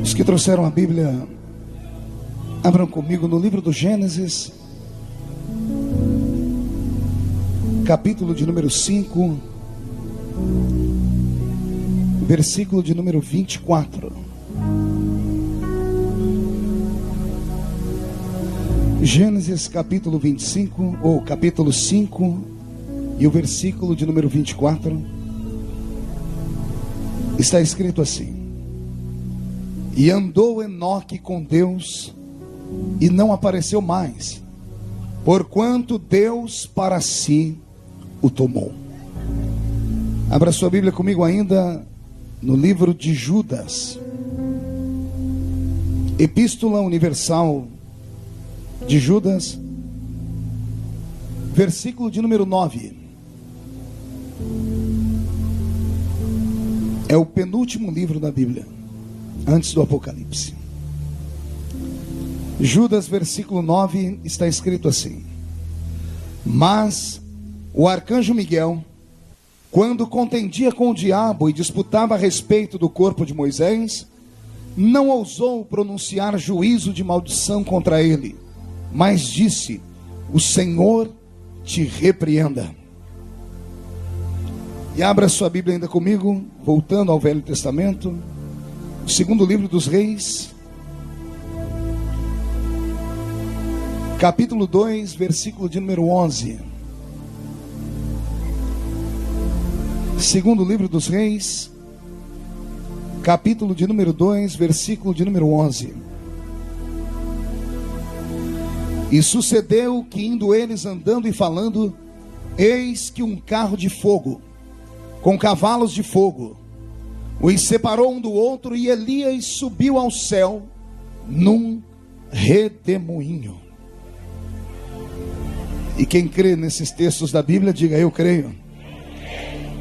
Os que trouxeram a Bíblia, abram comigo no livro do Gênesis, capítulo de número 5, versículo de número 24. Gênesis capítulo 25, ou capítulo 5, e o versículo de número 24, está escrito assim: E andou Enoque com Deus, e não apareceu mais, porquanto Deus para si o tomou. Abra sua Bíblia comigo ainda no livro de Judas, Epístola Universal de Judas, versículo de número 9. É o penúltimo livro da Bíblia, antes do Apocalipse. Judas, versículo 9, está escrito assim: Mas o arcanjo Miguel, quando contendia com o diabo e disputava a respeito do corpo de Moisés, não ousou pronunciar juízo de maldição contra ele, mas disse: O Senhor te repreenda. E abra sua Bíblia ainda comigo, voltando ao Velho Testamento, o segundo livro dos Reis, capítulo 2, versículo de número 11. Segundo livro dos Reis, capítulo de número 2, versículo de número 11. E sucedeu que, indo eles andando e falando, eis que um carro de fogo, com cavalos de fogo, os separou um do outro, e Elias subiu ao céu num redemoinho. E quem crê nesses textos da Bíblia, diga: eu creio.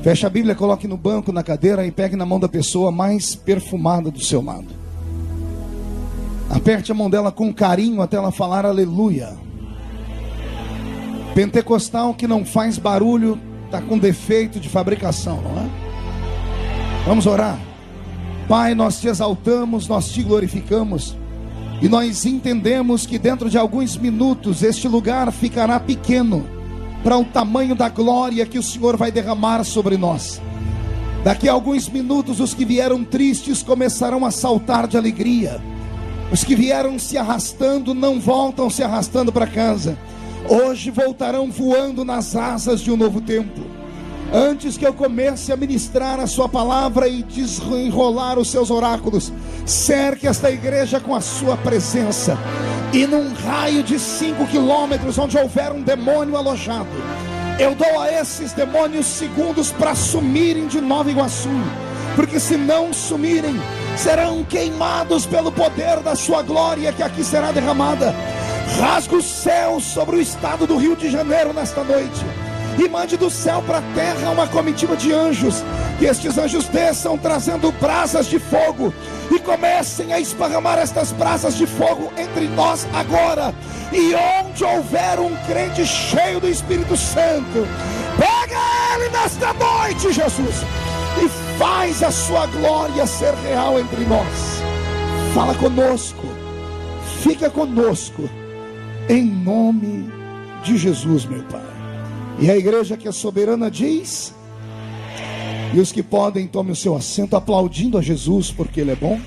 Feche a Bíblia, coloque no banco, na cadeira, e pegue na mão da pessoa mais perfumada do seu lado. Aperte a mão dela com carinho até ela falar aleluia. Pentecostal que não faz barulho está com defeito de fabricação, não é? Vamos orar. Pai, nós te exaltamos, nós te glorificamos, e nós entendemos que dentro de alguns minutos este lugar ficará pequeno para o tamanho da glória que o Senhor vai derramar sobre nós. Daqui a alguns minutos os que vieram tristes começarão a saltar de alegria. Os que vieram se arrastando não voltam se arrastando para casa. Hoje voltarão voando nas asas de um novo tempo. Antes que eu comece a ministrar a sua palavra e desenrolar os seus oráculos, cerque esta igreja com a sua presença, e num raio de 5 quilômetros onde houver um demônio alojado, eu dou a esses demônios segundos para sumirem de Nova Iguaçu, porque se não sumirem, serão queimados pelo poder da sua glória que aqui será derramada. Rasga o céu sobre o estado do Rio de Janeiro nesta noite, e mande do céu para a terra uma comitiva de anjos, que estes anjos desçam trazendo brasas de fogo, e comecem a esparramar estas brasas de fogo entre nós agora. E onde houver um crente cheio do Espírito Santo, pega ele nesta noite, Jesus, e faz a sua glória ser real entre nós. Fala conosco, fica conosco, em nome de Jesus, meu Pai. E a igreja que é soberana diz, e os que podem, tomem o seu assento, aplaudindo a Jesus, porque Ele é bom.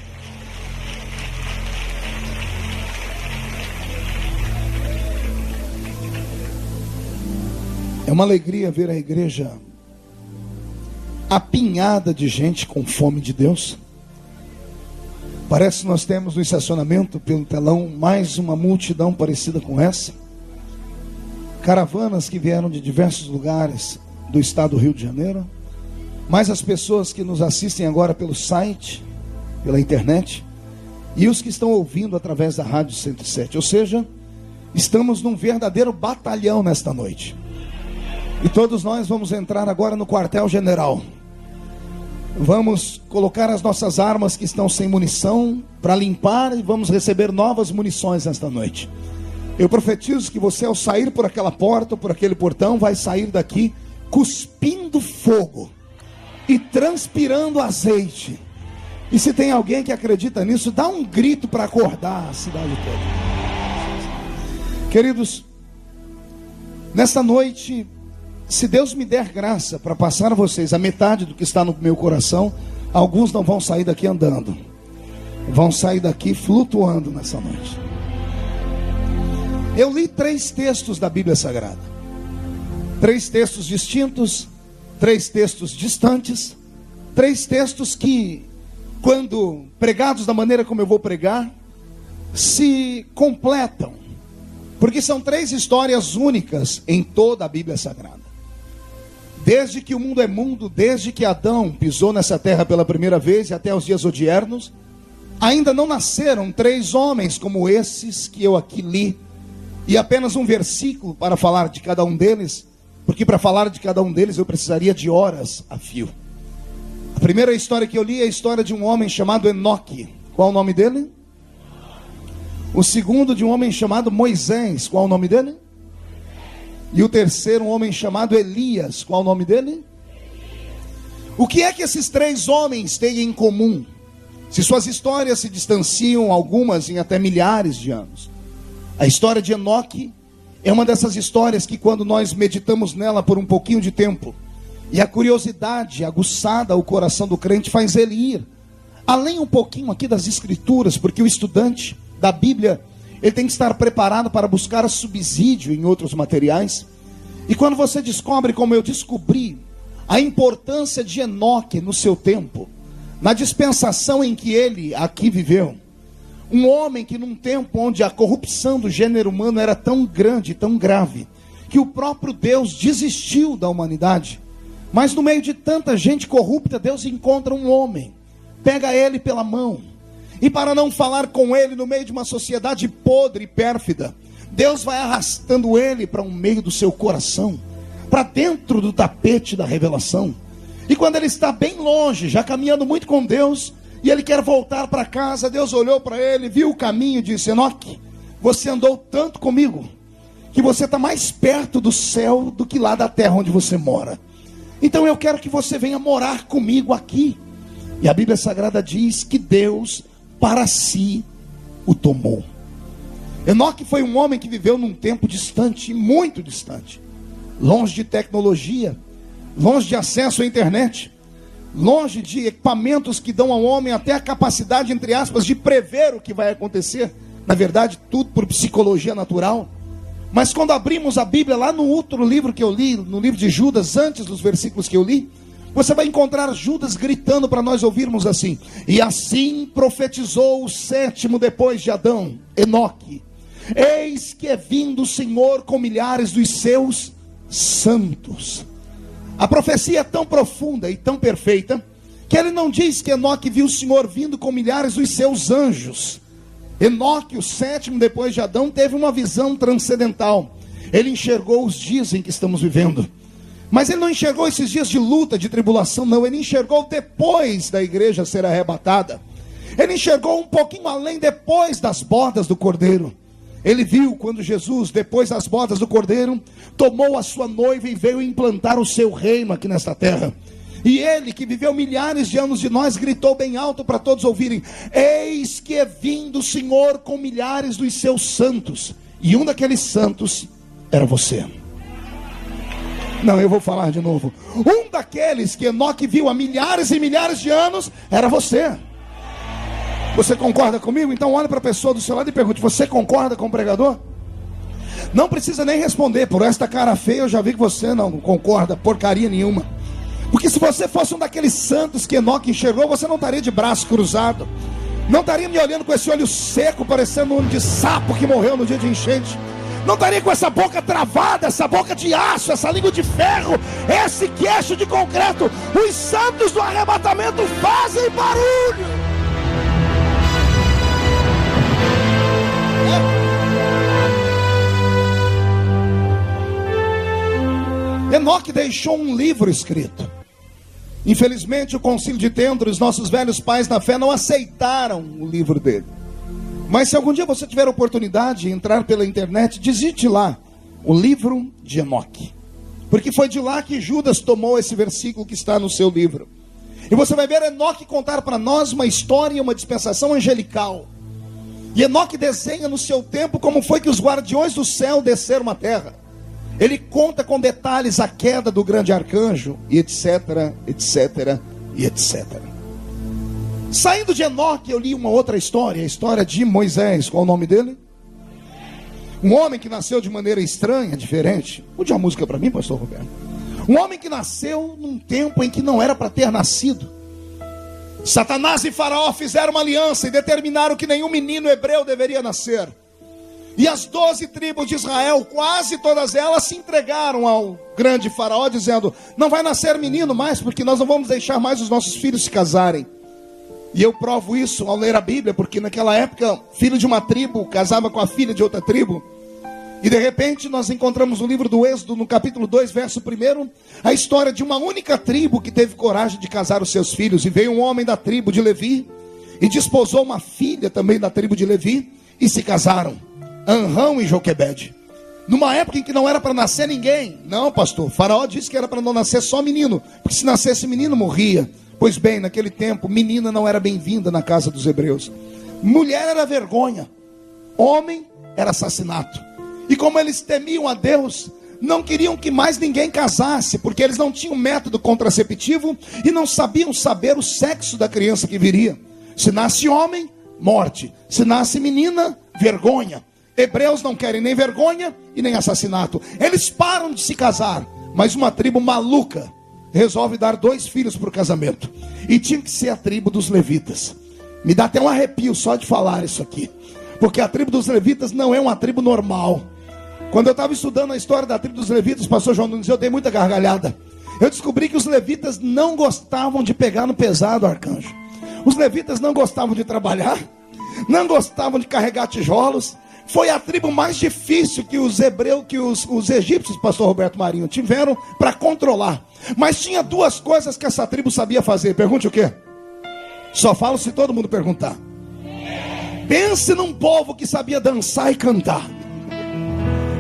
É uma alegria ver a igreja apinhada de gente com fome de Deus. Parece que nós temos no estacionamento, pelo telão, mais uma multidão parecida com essa. Caravanas que vieram de diversos lugares do estado do Rio de Janeiro, mais as pessoas que nos assistem agora pelo site, pela internet, e os que estão ouvindo através da Rádio 107. Ou seja, estamos num verdadeiro batalhão nesta noite. E todos nós vamos entrar agora no quartel-general. Vamos colocar as nossas armas que estão sem munição para limpar, e vamos receber novas munições nesta noite. Eu profetizo que você, ao sair por aquela porta, por aquele portão, vai sair daqui cuspindo fogo e transpirando azeite, E se tem alguém que acredita nisso, dá um grito para acordar a cidade toda. Queridos, nesta noite, se Deus me der graça para passar a vocês a metade do que está no meu coração, alguns não vão sair daqui andando, vão sair daqui flutuando nessa noite. Eu li 3 textos da Bíblia Sagrada, 3 textos distintos, 3 textos distantes, 3 textos que, quando pregados da maneira como eu vou pregar, se completam, porque são 3 histórias únicas em toda a Bíblia Sagrada. Desde que o mundo é mundo, desde que Adão pisou nessa terra pela primeira vez e até os dias odiernos, ainda não nasceram 3 homens como esses que eu aqui li, e apenas um versículo para falar de cada um deles, porque para falar de cada um deles eu precisaria de horas a fio. A primeira história que eu li é a história de um homem chamado Enoque. Qual o nome dele? O segundo, de um homem chamado Moisés. Qual o nome dele? E o terceiro, um homem chamado Elias. Qual o nome dele? O que é que esses 3 homens têm em comum? Se suas histórias se distanciam, algumas em até milhares de anos. A história de Enoque é uma dessas histórias que, quando nós meditamos nela por um pouquinho de tempo, e a curiosidade aguçada ao coração do crente faz ele ir além um pouquinho aqui das escrituras, porque o estudante da Bíblia, ele tem que estar preparado para buscar subsídio em outros materiais. E quando você descobre, como eu descobri, a importância de Enoque no seu tempo, na dispensação em que ele aqui viveu, um homem que num tempo onde a corrupção do gênero humano era tão grande, tão grave, que o próprio Deus desistiu da humanidade, mas no meio de tanta gente corrupta, Deus encontra um homem, pega ele pela mão, e para não falar com ele no meio de uma sociedade podre e pérfida, Deus vai arrastando ele para um meio do seu coração, para dentro do tapete da revelação. E quando ele está bem longe, já caminhando muito com Deus, e ele quer voltar para casa, Deus olhou para ele, viu o caminho e disse: Enoque, você andou tanto comigo, que você está mais perto do céu do que lá da terra onde você mora. Então eu quero que você venha morar comigo aqui. E a Bíblia Sagrada diz que Deus para si o tomou. Enoque foi um homem que viveu num tempo distante, muito distante, longe de tecnologia, longe de acesso à internet, longe de equipamentos que dão ao homem até a capacidade, entre aspas, de prever o que vai acontecer. Na verdade, tudo por psicologia natural. Mas quando abrimos a Bíblia, lá no outro livro que eu li, no livro de Judas, antes dos versículos que eu li, você vai encontrar Judas gritando para nós ouvirmos assim: e assim profetizou o 7º depois de Adão, Enoque: eis que é vindo o Senhor com milhares dos seus santos. A profecia é tão profunda e tão perfeita, que ele não diz que Enoque viu o Senhor vindo com milhares dos seus anjos. Enoque, o 7º depois de Adão, teve uma visão transcendental. Ele enxergou os dias em que estamos vivendo. Mas ele não enxergou esses dias de luta, de tribulação, não. Ele enxergou depois da igreja ser arrebatada. Ele enxergou um pouquinho além, depois das bodas do Cordeiro. Ele viu quando Jesus, depois das bodas do Cordeiro, tomou a sua noiva e veio implantar o seu reino aqui nesta terra. E ele, que viveu milhares de anos de nós, gritou bem alto para todos ouvirem: eis que é vindo o Senhor com milhares dos seus santos. E um daqueles santos era você. Não, eu vou falar de novo. Um daqueles que Enoque viu há milhares e milhares de anos era você. Você concorda comigo? Então olhe para a pessoa do seu lado e pergunte: você concorda com o pregador? Não precisa nem responder. Por esta cara feia eu já vi que você não concorda porcaria nenhuma. Porque se você fosse um daqueles santos que Enoque enxergou, você não estaria de braço cruzado, não estaria me olhando com esse olho seco, parecendo um de sapo que morreu no dia de enchente, não estaria com essa boca travada, essa boca de aço, essa língua de ferro, esse queixo de concreto. Os santos do arrebatamento fazem barulho. Enoque deixou um livro escrito. Infelizmente o Concílio de Trento, os nossos velhos pais na fé, não aceitaram o livro dele. Mas se algum dia você tiver a oportunidade de entrar pela internet, digite lá o livro de Enoque, porque foi de lá que Judas tomou esse versículo que está no seu livro. E você vai ver Enoque contar para nós uma história e uma dispensação angelical. E Enoque desenha no seu tempo como foi que os guardiões do céu desceram à terra. Ele conta com detalhes a queda do grande arcanjo, e etc, etc, e etc. Saindo de Enoque, eu li uma outra história, a história de Moisés. Qual o nome dele? Um homem que nasceu de maneira estranha, diferente. Mude a música para mim, pastor Roberto. Um homem que nasceu num tempo em que não era para ter nascido. Satanás e Faraó fizeram uma aliança e determinaram que nenhum menino hebreu deveria nascer. E as 12 tribos de Israel, quase todas elas, se entregaram ao grande Faraó, dizendo: não vai nascer menino mais, porque nós não vamos deixar mais os nossos filhos se casarem. E eu provo isso ao ler a Bíblia, porque naquela época, filho de uma tribo casava com a filha de outra tribo. E de repente nós encontramos no livro do Êxodo, no capítulo 2, verso 1, a história de uma única tribo que teve coragem de casar os seus filhos. E veio um homem da tribo de Levi e desposou uma filha também da tribo de Levi, e se casaram, Anrão e Joquebede. Numa época em que não era para nascer ninguém. Não, pastor, Faraó disse que era para não nascer só menino, porque se nascesse menino morria. Pois bem, naquele tempo, menina não era bem-vinda na casa dos hebreus. Mulher era vergonha, homem era assassinato. E como eles temiam a Deus, não queriam que mais ninguém casasse, porque eles não tinham método contraceptivo e não sabiam saber o sexo da criança que viria. Se nasce homem, morte. Se nasce menina, vergonha. Hebreus não querem nem vergonha e nem assassinato. Eles param de se casar, mas uma tribo maluca resolve dar 2 filhos para o casamento. E tinha que ser a tribo dos levitas. Me dá até um arrepio só de falar isso aqui, porque a tribo dos levitas não é uma tribo normal. Quando eu estava estudando a história da tribo dos levitas, pastor João Nunes, eu dei muita gargalhada. Eu descobri que os levitas não gostavam de pegar no pesado, arcanjo. Os levitas não gostavam de trabalhar, não gostavam de carregar tijolos. Foi a tribo mais difícil que os hebreus, que os egípcios, pastor Roberto Marinho, tiveram para controlar. Mas tinha 2 coisas que essa tribo sabia fazer. Pergunte o quê? Só falo se todo mundo perguntar. Pense num povo que sabia dançar e cantar.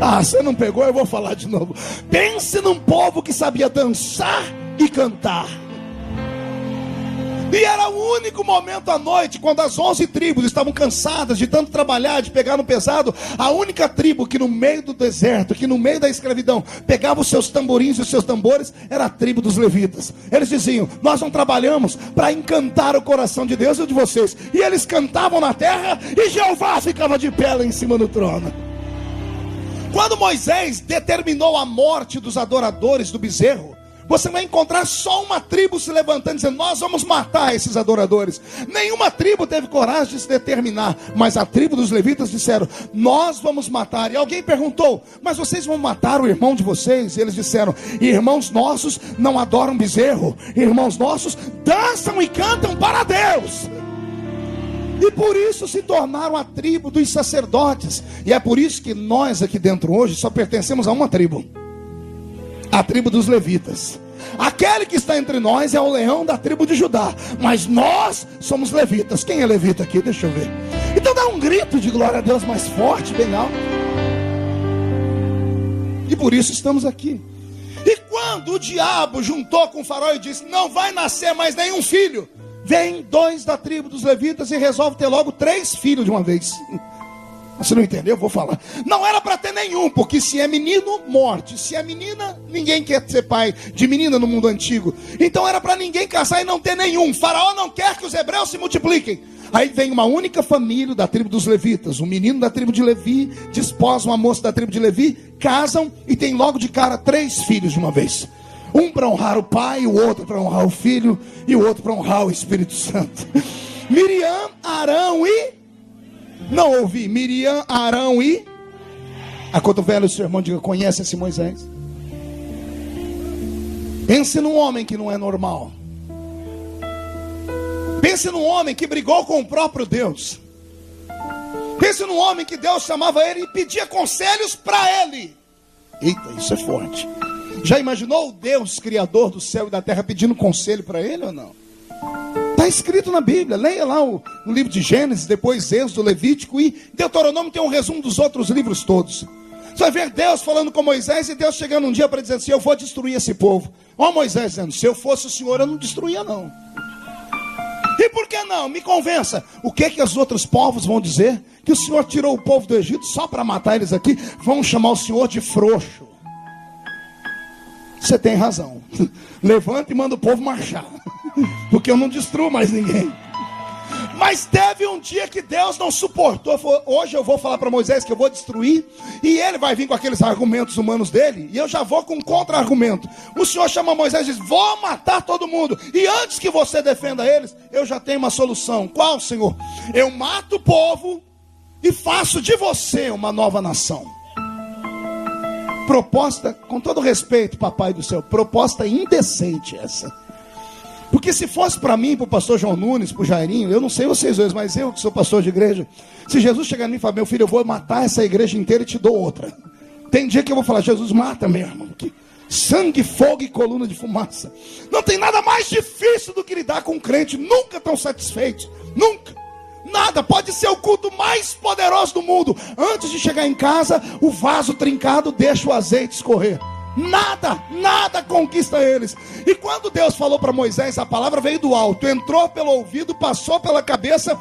Ah, você não pegou, eu vou falar de novo. Pense num povo que sabia dançar e cantar. E era o único momento à noite, quando as 11 tribos estavam cansadas de tanto trabalhar, de pegar no pesado. A única tribo que no meio do deserto, que no meio da escravidão, pegava os seus tamborins e os seus tambores, era a tribo dos levitas. Eles diziam: nós não trabalhamos para encantar o coração de Deus e de vocês. E eles cantavam na terra e Jeová ficava de pé lá em cima do trono. Quando Moisés determinou a morte dos adoradores do bezerro, você vai encontrar só uma tribo se levantando, dizendo: nós vamos matar esses adoradores. Nenhuma tribo teve coragem de se determinar, mas a tribo dos levitas disseram: nós vamos matar. E alguém perguntou: mas vocês vão matar o irmão de vocês? E eles disseram: irmãos nossos não adoram bezerro, irmãos nossos dançam e cantam para Deus. E por isso se tornaram a tribo dos sacerdotes. E é por isso que nós aqui dentro hoje só pertencemos a uma tribo, a tribo dos levitas. Aquele que está entre nós é o leão da tribo de Judá, mas nós somos levitas. Quem é levita aqui? Deixa eu ver. Então dá um grito de glória a Deus mais forte, bem alto. E por isso estamos aqui. E quando o diabo juntou com o Faraó e disse: não vai nascer mais nenhum filho, vem 2 da tribo dos levitas e resolve ter logo 3 filhos de uma vez. Você não entendeu? Eu vou falar. Não era para ter nenhum, porque se é menino, morte. Se é menina, ninguém quer ser pai de menina no mundo antigo. Então era para ninguém casar e não ter nenhum. Faraó não quer que os hebreus se multipliquem. Aí vem uma única família da tribo dos levitas. Um menino da tribo de Levi desposa uma moça da tribo de Levi, casam e tem logo de cara 3 filhos de uma vez. Um para honrar o pai, o outro para honrar o filho e o outro para honrar o Espírito Santo. Miriam, Arão e... Não ouvi. Miriam, Arão e... Acotovela o seu irmão, diga: conhece esse Moisés? Pense num homem que não é normal. Pense num homem que brigou com o próprio Deus. Pense num homem que Deus chamava ele e pedia conselhos para ele. Eita, isso é forte. Já imaginou o Deus criador do céu e da terra pedindo conselho para ele ou não? Está escrito na Bíblia. Leia lá o livro de Gênesis, depois Êxodo, Levítico e Deuteronômio. Tem um resumo dos outros livros todos. Você vai ver Deus falando com Moisés e Deus chegando um dia para dizer assim: eu vou destruir esse povo. Ó Moisés dizendo: se eu fosse o Senhor, eu não destruía não. E por que não? Me convença. O que os outros povos vão dizer? Que o Senhor tirou o povo do Egito só para matar eles aqui? Vão chamar o Senhor de frouxo. Você tem razão. Levanta e manda o povo marchar, porque eu não destruo mais ninguém. Mas teve um dia que Deus não suportou. Falou: hoje eu vou falar para Moisés que eu vou destruir, e ele vai vir com aqueles argumentos humanos dele, e eu já vou com um contra-argumento. O Senhor chama Moisés e diz: vou matar todo mundo, e antes que você defenda eles, eu já tenho uma solução. Qual, Senhor? Eu mato o povo e faço de você uma nova nação. Proposta, com todo respeito, papai do céu, proposta indecente essa. Porque se fosse para mim, para o pastor João Nunes, para o Jairinho, eu não sei vocês dois, mas eu que sou pastor de igreja, se Jesus chegar em mim e falar: meu filho, eu vou matar essa igreja inteira e te dou outra. Tem dia que eu vou falar: Jesus, mata mesmo. Sangue, fogo e coluna de fumaça. Não tem nada mais difícil do que lidar com um crente. Nunca tão satisfeito. Nunca. Nada, pode ser o culto mais poderoso do mundo. Antes de chegar em casa, o vaso trincado deixa o azeite escorrer. Nada conquista eles. E quando Deus falou para Moisés, a palavra veio do alto, entrou pelo ouvido, passou pela cabeça.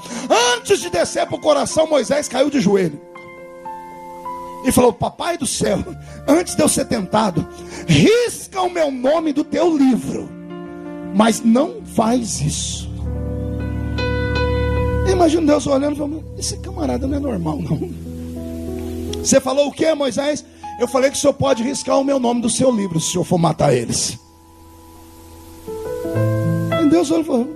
Antes de descer para o coração, Moisés caiu de joelho e falou: papai do céu, antes de eu ser tentado, risca o meu nome do teu livro, mas não faz isso. Imagina Deus olhando e falando: esse camarada não é normal não. Você falou o que, Moisés? Eu falei que o senhor pode riscar o meu nome do seu livro se o senhor for matar eles. E Deus olhou e falou: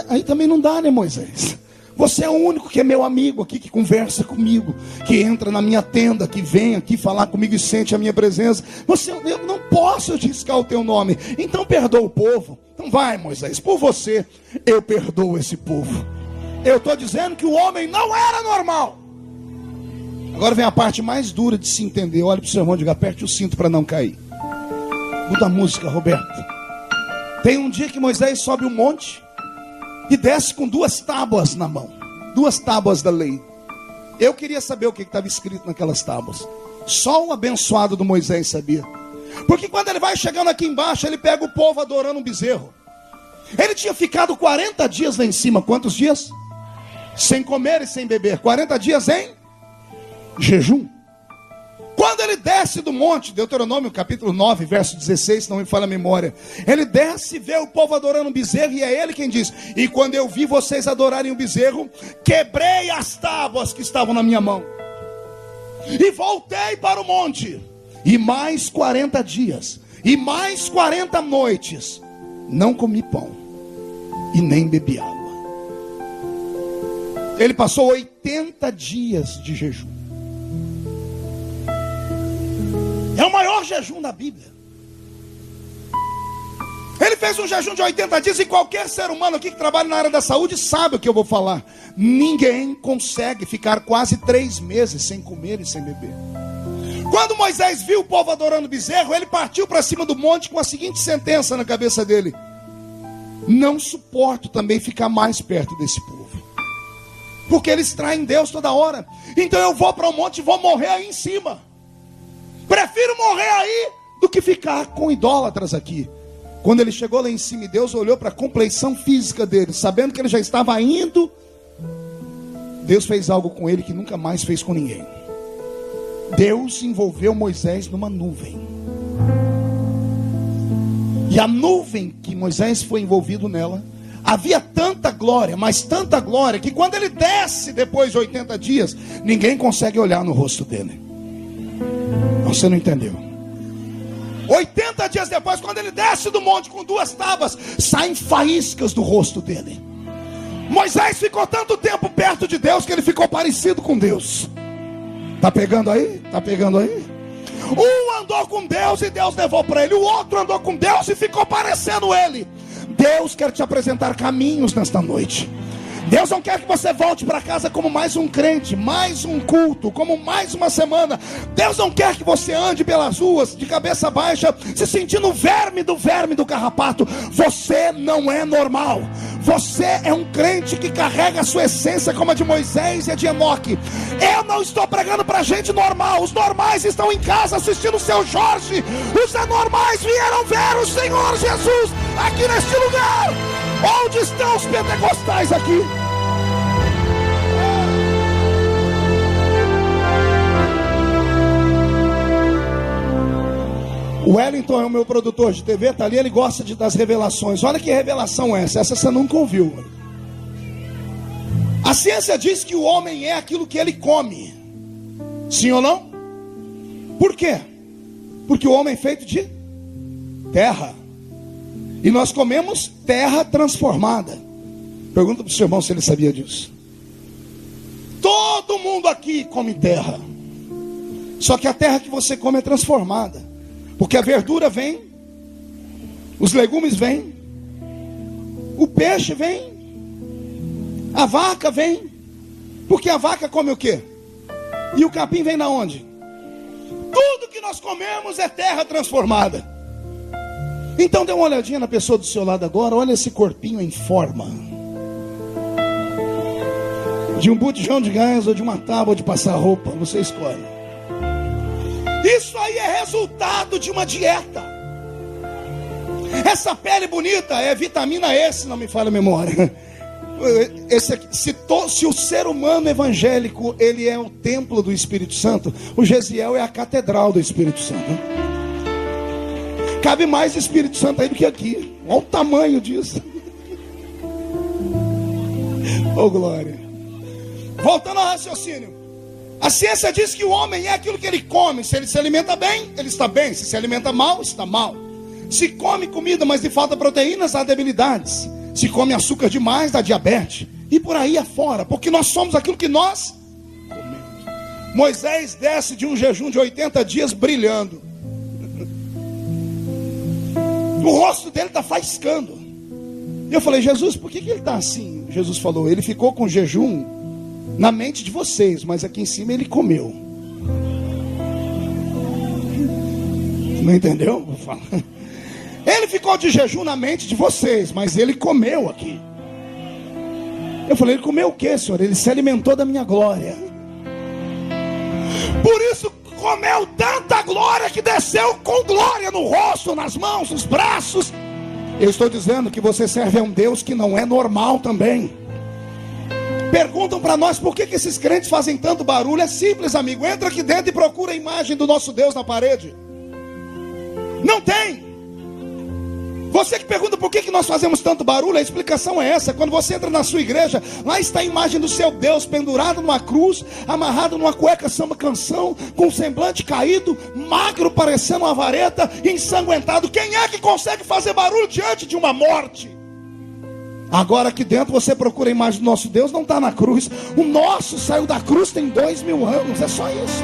aí também não dá, né, Moisés? Você é o único que é meu amigo aqui, que conversa comigo, que entra na minha tenda, que vem aqui falar comigo e sente a minha presença. Eu não posso riscar o teu nome. Então perdoa o povo. Então vai, Moisés, por você eu perdoo esse povo. Eu estou dizendo que o homem não era normal. Agora vem a parte mais dura de se entender. Olha para o seu irmão e diga: aperte o cinto para não cair. Muda a música, Roberto. Tem um dia que Moisés sobe um monte e desce com 2 tábuas na mão. 2 tábuas da lei. Eu queria saber o que estava escrito naquelas tábuas. Só o abençoado do Moisés sabia. Porque quando ele vai chegando aqui embaixo, ele pega o povo adorando um bezerro. Ele tinha ficado 40 dias lá em cima. Quantos dias? Sem comer e sem beber. 40 dias em jejum. Quando ele desce do monte, Deuteronômio capítulo 9, verso 16, se não me falha a memória, ele desce e vê o povo adorando um bezerro, e é ele quem diz: e quando eu vi vocês adorarem o bezerro, quebrei as tábuas que estavam na minha mão, e voltei para o monte, e mais 40 dias, e mais 40 noites, não comi pão, e nem bebi água. Ele passou 80 dias de jejum. É o maior jejum da Bíblia. Ele fez um jejum de 80 dias. E qualquer ser humano aqui que trabalha na área da saúde sabe o que eu vou falar. Ninguém consegue ficar quase 3 meses sem comer e sem beber. Quando Moisés viu o povo adorando bezerro, ele partiu para cima do monte com a seguinte sentença na cabeça dele: não suporto também ficar mais perto desse povo, porque eles traem Deus toda hora. Então eu vou para o monte e vou morrer aí em cima. Prefiro morrer aí do que ficar com idólatras aqui. Quando ele chegou lá em cima e Deus olhou para a compleição física dele, sabendo que ele já estava indo, Deus fez algo com ele que nunca mais fez com ninguém. Deus envolveu Moisés numa nuvem. E a nuvem que Moisés foi envolvido nela, havia tanta glória, mas tanta glória, que quando ele desce depois de 80 dias, ninguém consegue olhar no rosto dele. Você não entendeu? 80 dias depois, quando ele desce do monte com 2 tábuas, saem faíscas do rosto dele. Moisés ficou tanto tempo perto de Deus que ele ficou parecido com Deus. Tá pegando aí? Tá pegando aí? Um andou com Deus e Deus levou para ele. O outro andou com Deus e ficou parecendo ele. Deus quer te apresentar caminhos nesta noite. Deus não quer que você volte para casa como mais um crente, mais um culto, como mais uma semana. Deus não quer que você ande pelas ruas de cabeça baixa, se sentindo verme do carrapato. Você não é normal. Você é um crente que carrega a sua essência como a de Moisés e a de Enoque. Eu não estou pregando para gente normal. Os normais estão em casa assistindo o seu Jorge. Os anormais vieram ver o Senhor Jesus aqui neste lugar. Onde estão os pentecostais aqui? O Wellington é o meu produtor de TV, tá ali, ele gosta das revelações. Olha que revelação é essa você nunca ouviu. A ciência diz que o homem é aquilo que ele come. Sim ou não? Por quê? Porque o homem é feito de terra. E nós comemos terra transformada. Pergunta para o seu irmão se ele sabia disso. Todo mundo aqui come terra. Só que a terra que você come é transformada. Porque a verdura vem, os legumes vêm, o peixe vem, a vaca vem. Porque a vaca come o quê? E o capim vem da onde? Tudo que nós comemos é terra transformada. Então dê uma olhadinha na pessoa do seu lado agora. Olha esse corpinho em forma de um botijão de gás ou de uma tábua de passar roupa. Você escolhe. Isso aí é resultado de uma dieta. Essa pele bonita é vitamina E, se não me falha a memória. Esse aqui, se o ser humano evangélico ele é o templo do Espírito Santo, o Gesiel é a catedral do Espírito Santo. Cabe mais Espírito Santo aí do que aqui. Olha o tamanho disso. Oh glória. Voltando ao raciocínio. A ciência diz que o homem é aquilo que ele come. Se ele se alimenta bem, ele está bem. Se alimenta mal, está mal. Se come comida, mas lhe falta proteínas, há debilidades. Se come açúcar demais, dá diabetes. E por aí afora. Porque nós somos aquilo que nós comemos. Moisés desce de um jejum de 80 dias brilhando. O rosto dele está faiscando. Eu falei, Jesus, por que ele está assim? Jesus falou, ele ficou com jejum na mente de vocês, mas aqui em cima ele comeu. Não entendeu? Vou falar. Ele ficou de jejum na mente de vocês, mas ele comeu aqui. Eu falei, ele comeu o que, Senhor? Ele se alimentou da minha glória. Por isso comeu tanta glória que desceu com glória no rosto, nas mãos, nos braços. Eu estou dizendo que você serve a um Deus que não é normal também. Perguntam para nós por que esses crentes fazem tanto barulho. É simples, amigo. Entra aqui dentro e procura a imagem do nosso Deus na parede. Não tem. Você que pergunta por que nós fazemos tanto barulho, a explicação é essa. Quando você entra na sua igreja, lá está a imagem do seu Deus pendurado numa cruz, amarrado numa cueca samba canção, com um semblante caído, magro, parecendo uma vareta, ensanguentado. Quem é que consegue fazer barulho diante de uma morte? Agora aqui dentro você procura a imagem do nosso Deus, não está na cruz. O nosso saiu da cruz tem 2000 anos, é só isso.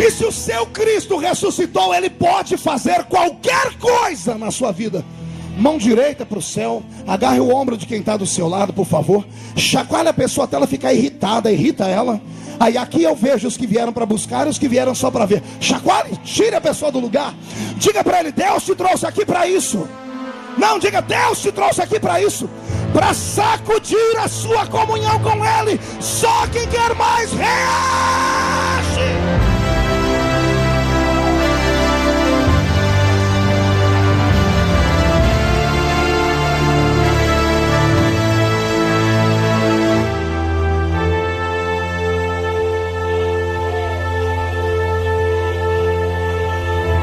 E se o seu Cristo ressuscitou, ele pode fazer qualquer coisa na sua vida. Mão direita para o céu. Agarre o ombro de quem está do seu lado, por favor. Chacoalhe a pessoa até ela ficar irritada. Irrita ela. Aí aqui eu vejo os que vieram para buscar e os que vieram só para ver. Chacoalhe, tire a pessoa do lugar. Diga para ele, Deus te trouxe aqui para isso. Não, diga, Deus te trouxe aqui para isso. Para sacudir a sua comunhão com ele. Só quem quer mais reage.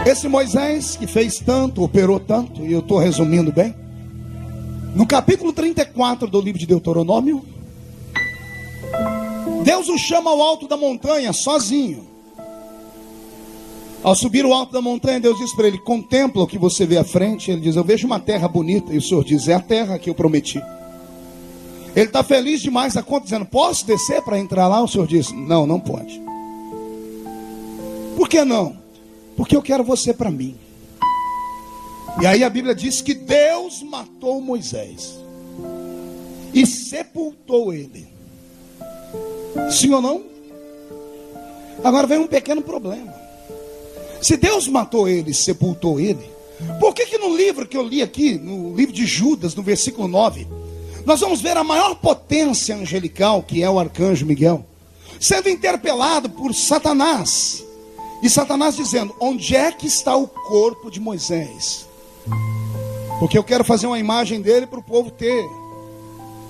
Esse Moisés que fez tanto, operou tanto, e eu estou resumindo bem. No capítulo 34 do livro de Deuteronômio, Deus o chama ao alto da montanha, sozinho. Ao subir o alto da montanha, Deus diz para ele, contempla o que você vê à frente. Ele diz, eu vejo uma terra bonita. E o Senhor diz, é a terra que eu prometi. Ele está feliz demais a conta, dizendo, posso descer para entrar lá? O Senhor diz, não, não pode. Por que não? Porque eu quero você para mim. E aí a Bíblia diz que Deus matou Moisés e sepultou ele. Sim ou não? Agora vem um pequeno problema. Se Deus matou ele, sepultou ele, por que no livro que eu li aqui, no livro de Judas, no versículo 9, nós vamos ver a maior potência angelical, que é o arcanjo Miguel, sendo interpelado por Satanás. E Satanás dizendo: onde é que está o corpo de Moisés? Porque eu quero fazer uma imagem dele para o povo ter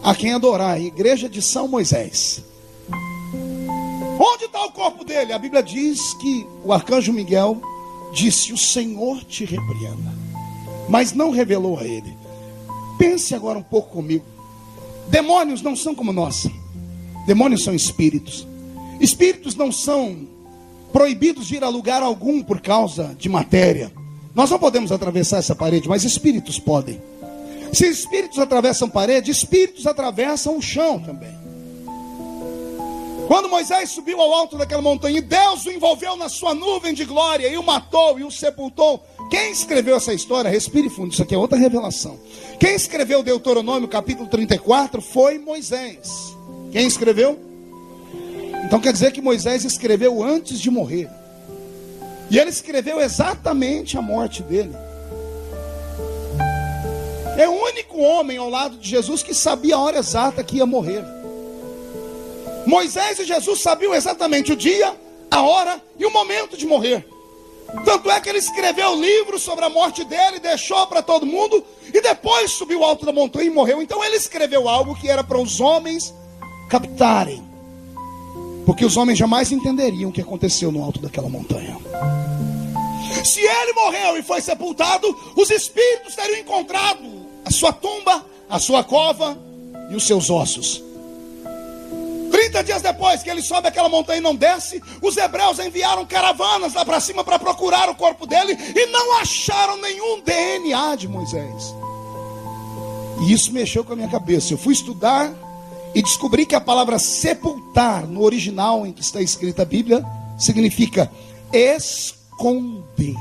a quem adorar. Igreja de São Moisés. Onde está o corpo dele? A Bíblia diz que o arcanjo Miguel disse: o Senhor te repreenda. Mas não revelou a ele. Pense agora um pouco comigo. Demônios não são como nós. Demônios são espíritos. Espíritos não são proibidos de ir a lugar algum por causa de matéria. Nós não podemos atravessar essa parede, mas espíritos podem. Se espíritos atravessam parede, espíritos atravessam o chão também. Quando Moisés subiu ao alto daquela montanha e Deus o envolveu na sua nuvem de glória e o matou e o sepultou, quem escreveu essa história? Respire fundo, isso aqui é outra revelação. Quem escreveu Deuteronômio capítulo 34 foi Moisés. Quem escreveu? Então quer dizer que Moisés escreveu antes de morrer. E ele escreveu exatamente a morte dele. É o único homem ao lado de Jesus que sabia a hora exata que ia morrer. Moisés e Jesus sabiam exatamente o dia, a hora e o momento de morrer. Tanto é que ele escreveu o livro sobre a morte dele, deixou para todo mundo, e depois subiu ao alto da montanha e morreu. Então ele escreveu algo que era para os homens captarem, porque os homens jamais entenderiam o que aconteceu no alto daquela montanha. Se ele morreu e foi sepultado, os espíritos teriam encontrado a sua tumba, a sua cova e os seus ossos. 30 dias depois que ele sobe aquela montanha e não desce, os hebreus enviaram caravanas lá para cima para procurar o corpo dele e não acharam nenhum DNA de Moisés. E isso mexeu com a minha cabeça. Eu fui estudar e descobri que a palavra sepultar, no original em que está escrita a Bíblia, significa esconder.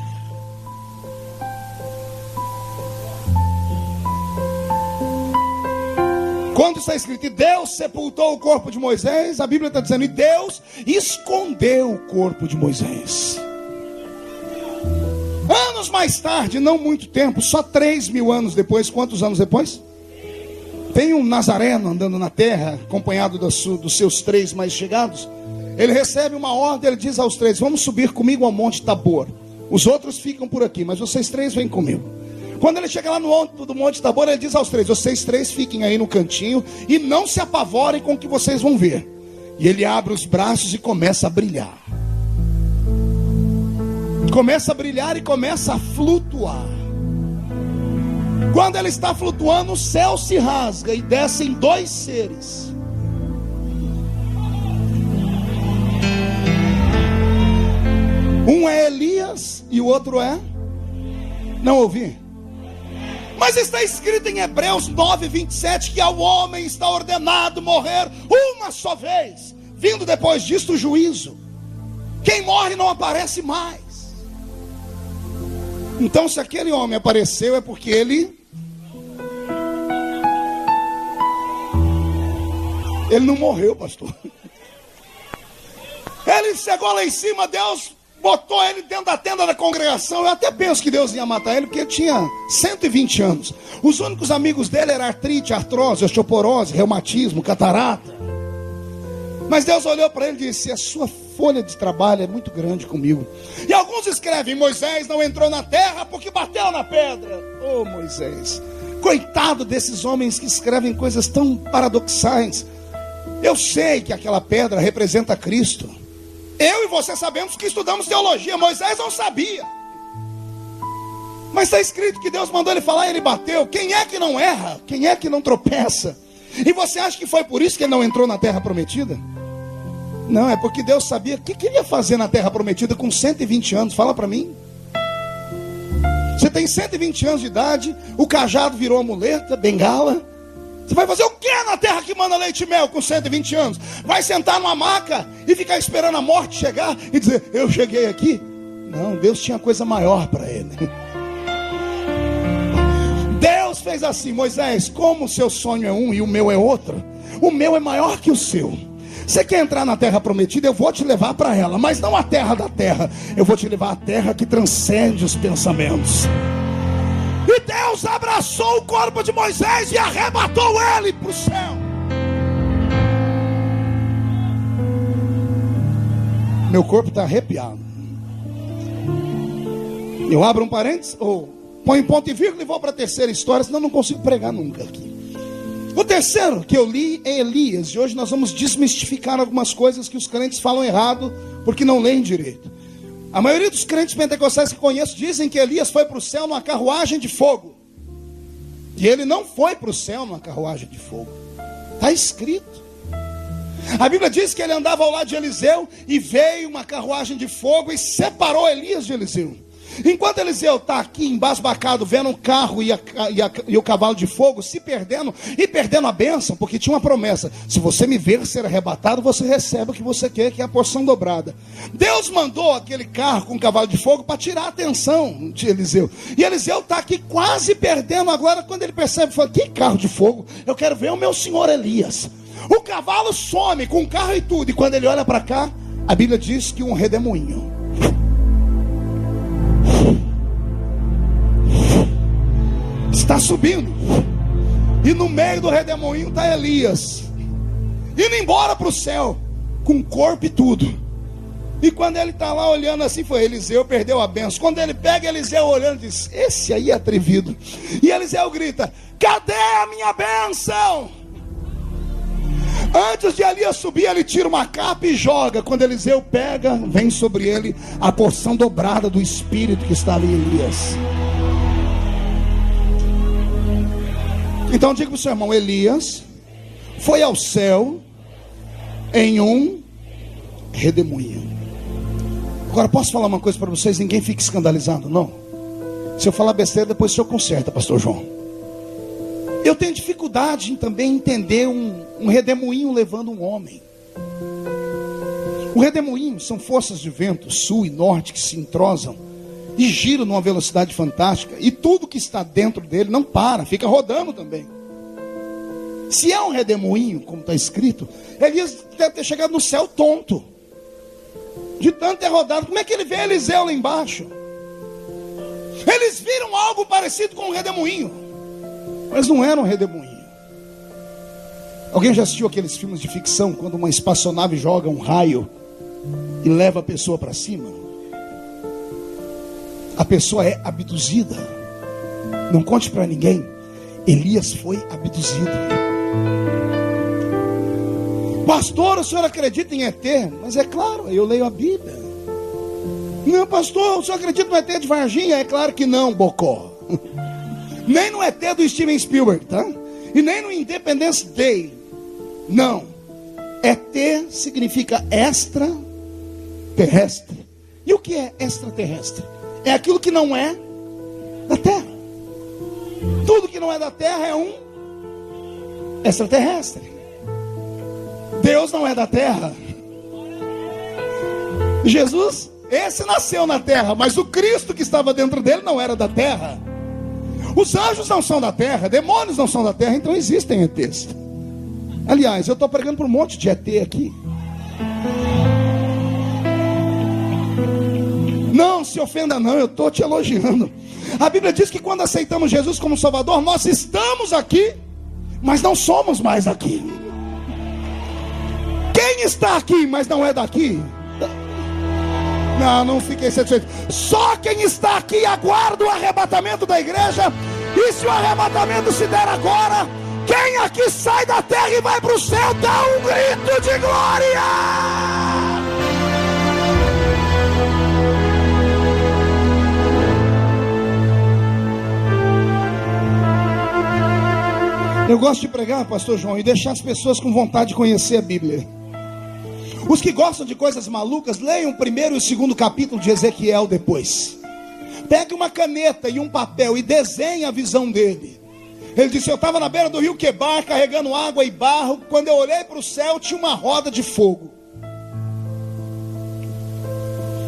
Quando está escrito, e Deus sepultou o corpo de Moisés, a Bíblia está dizendo, e Deus escondeu o corpo de Moisés. Anos mais tarde, não muito tempo, só 3.000 anos depois, quantos anos depois? Tem um nazareno andando na terra, acompanhado dos seus 3 mais chegados. Ele recebe uma ordem, ele diz aos 3, vamos subir comigo ao Monte Tabor. Os outros ficam por aqui, mas vocês 3 vêm comigo. Quando ele chega lá no alto do Monte Tabor, ele diz aos 3, vocês 3 fiquem aí no cantinho e não se apavorem com o que vocês vão ver. E ele abre os braços e começa a brilhar. Começa a brilhar e começa a flutuar. Quando ele está flutuando, o céu se rasga e descem 2 seres. Um é Elias e o outro é... Não ouvi? Mas está escrito em Hebreus 9:27 que ao homem está ordenado morrer uma só vez, vindo depois disto o juízo. Quem morre não aparece mais. Então se aquele homem apareceu é porque ele não morreu, pastor. Ele chegou lá em cima, Deus botou ele dentro da tenda da congregação. Eu até penso que Deus ia matar ele, porque ele tinha 120 anos. Os únicos amigos dele eram artrite, artrose, osteoporose, reumatismo, catarata. Mas Deus olhou para ele e disse, a sua folha de trabalho é muito grande comigo. E alguns escrevem, Moisés não entrou na terra porque bateu na pedra. Oh Moisés, coitado desses homens que escrevem coisas tão paradoxais. Eu sei que aquela pedra representa Cristo. Eu e você sabemos que estudamos teologia. Moisés não sabia. Mas está escrito que Deus mandou ele falar e ele bateu. Quem é que não erra? Quem é que não tropeça? E você acha que foi por isso que ele não entrou na terra prometida? Não, é porque Deus sabia o que ele ia fazer na terra prometida com 120 anos. Fala para mim. Você tem 120 anos de idade, o cajado virou muleta, bengala. Você vai fazer o que na terra que manda leite e mel com 120 anos? Vai sentar numa maca e ficar esperando a morte chegar e dizer, eu cheguei aqui? Não, Deus tinha coisa maior para ele. fez assim: Moisés, como o seu sonho é um e o meu é outro, o meu é maior que o seu. Você quer entrar na terra prometida? Eu vou te levar para ela, mas não a terra da terra. Eu vou te levar à terra que transcende os pensamentos. E Deus abraçou o corpo de Moisés e arrebatou ele para o céu. Meu corpo está arrepiado. Eu abro um parênteses, ou ponho ponto e vírgula e vou para a terceira história, senão não consigo pregar nunca aqui. O terceiro que eu li é Elias. E hoje nós vamos desmistificar algumas coisas que os crentes falam errado, porque não leem direito. A maioria dos crentes pentecostais que conheço dizem que Elias foi para o céu numa carruagem de fogo. E ele não foi para o céu numa carruagem de fogo. Está escrito. A Bíblia diz que ele andava ao lado de Eliseu e veio uma carruagem de fogo e separou Elias de Eliseu. Enquanto Eliseu está aqui embasbacado, vendo o carro e o cavalo de fogo se perdendo e perdendo a bênção, porque tinha uma promessa: se você me ver ser arrebatado, você recebe o que você quer, que é a porção dobrada. Deus mandou aquele carro com o cavalo de fogo para tirar a atenção de Eliseu. E Eliseu está aqui quase perdendo. Agora, quando ele percebe, fala: que carro de fogo? Eu quero ver o meu senhor Elias. O cavalo some com o carro e tudo. E quando ele olha para cá, a Bíblia diz que um redemoinho está subindo, e no meio do redemoinho está Elias, indo embora para o céu, com corpo e tudo. E quando ele está lá olhando assim, foi: Eliseu perdeu a bênção. Quando ele pega Eliseu olhando, diz: esse aí é atrevido. E Eliseu grita: cadê a minha bênção? Antes de Elias subir, ele tira uma capa e joga. Quando Eliseu pega, vem sobre ele a porção dobrada do Espírito que estava em Elias. Então diga para o seu irmão: Elias foi ao céu em um redemoinho. Agora, posso falar uma coisa para vocês? Ninguém fique escandalizado, não. Se eu falar besteira, depois o senhor conserta, pastor João. Eu tenho dificuldade em também entender um redemoinho levando um homem. O redemoinho são forças de vento, sul e norte, que se entrosam e giram numa velocidade fantástica, e tudo que está dentro dele não para, fica rodando também. Se é um redemoinho, como está escrito, Elias deve ter chegado no céu tonto, de tanto ter rodado. Como é que ele vê Eliseu lá embaixo? Eles viram algo parecido com um redemoinho, mas não era um redemoinho. Alguém já assistiu aqueles filmes de ficção, quando uma espaçonave joga um raio e leva a pessoa para cima? A pessoa é abduzida. Não conte para ninguém. Elias foi abduzido. Pastor, o senhor acredita em ET? Mas é claro, eu leio a Bíblia. Não, pastor, o senhor acredita no ET de Varginha? É claro que não, bocó. Nem no ET do Steven Spielberg, tá? E nem no Independence Day. Não. ET significa extraterrestre. E o que é extraterrestre? É aquilo que não é da terra. Tudo que não é da terra é um extraterrestre. Deus não é da terra. Jesus, esse nasceu na terra, mas o Cristo que estava dentro dele não era da terra. Os anjos não são da terra, demônios não são da terra, então existem ETs. Aliás, eu estou pregando para um monte de ET aqui. Não se ofenda não, eu estou te elogiando. A Bíblia diz que quando aceitamos Jesus como Salvador, nós estamos aqui, mas não somos mais aqui. Quem está aqui, mas não é daqui? Não fiquei satisfeito. Só quem está aqui aguarda o arrebatamento da igreja. E se o arrebatamento se der agora, quem aqui sai da terra e vai para o céu, dá um grito de glória! Eu gosto de pregar, pastor João, e deixar as pessoas com vontade de conhecer a Bíblia. Os que gostam de coisas malucas, leiam o primeiro e o segundo capítulo de Ezequiel depois. Pegue uma caneta e um papel e desenhe a visão dele. Ele disse: eu estava na beira do rio Quebar, carregando água e barro. Quando eu olhei para o céu, tinha uma roda de fogo.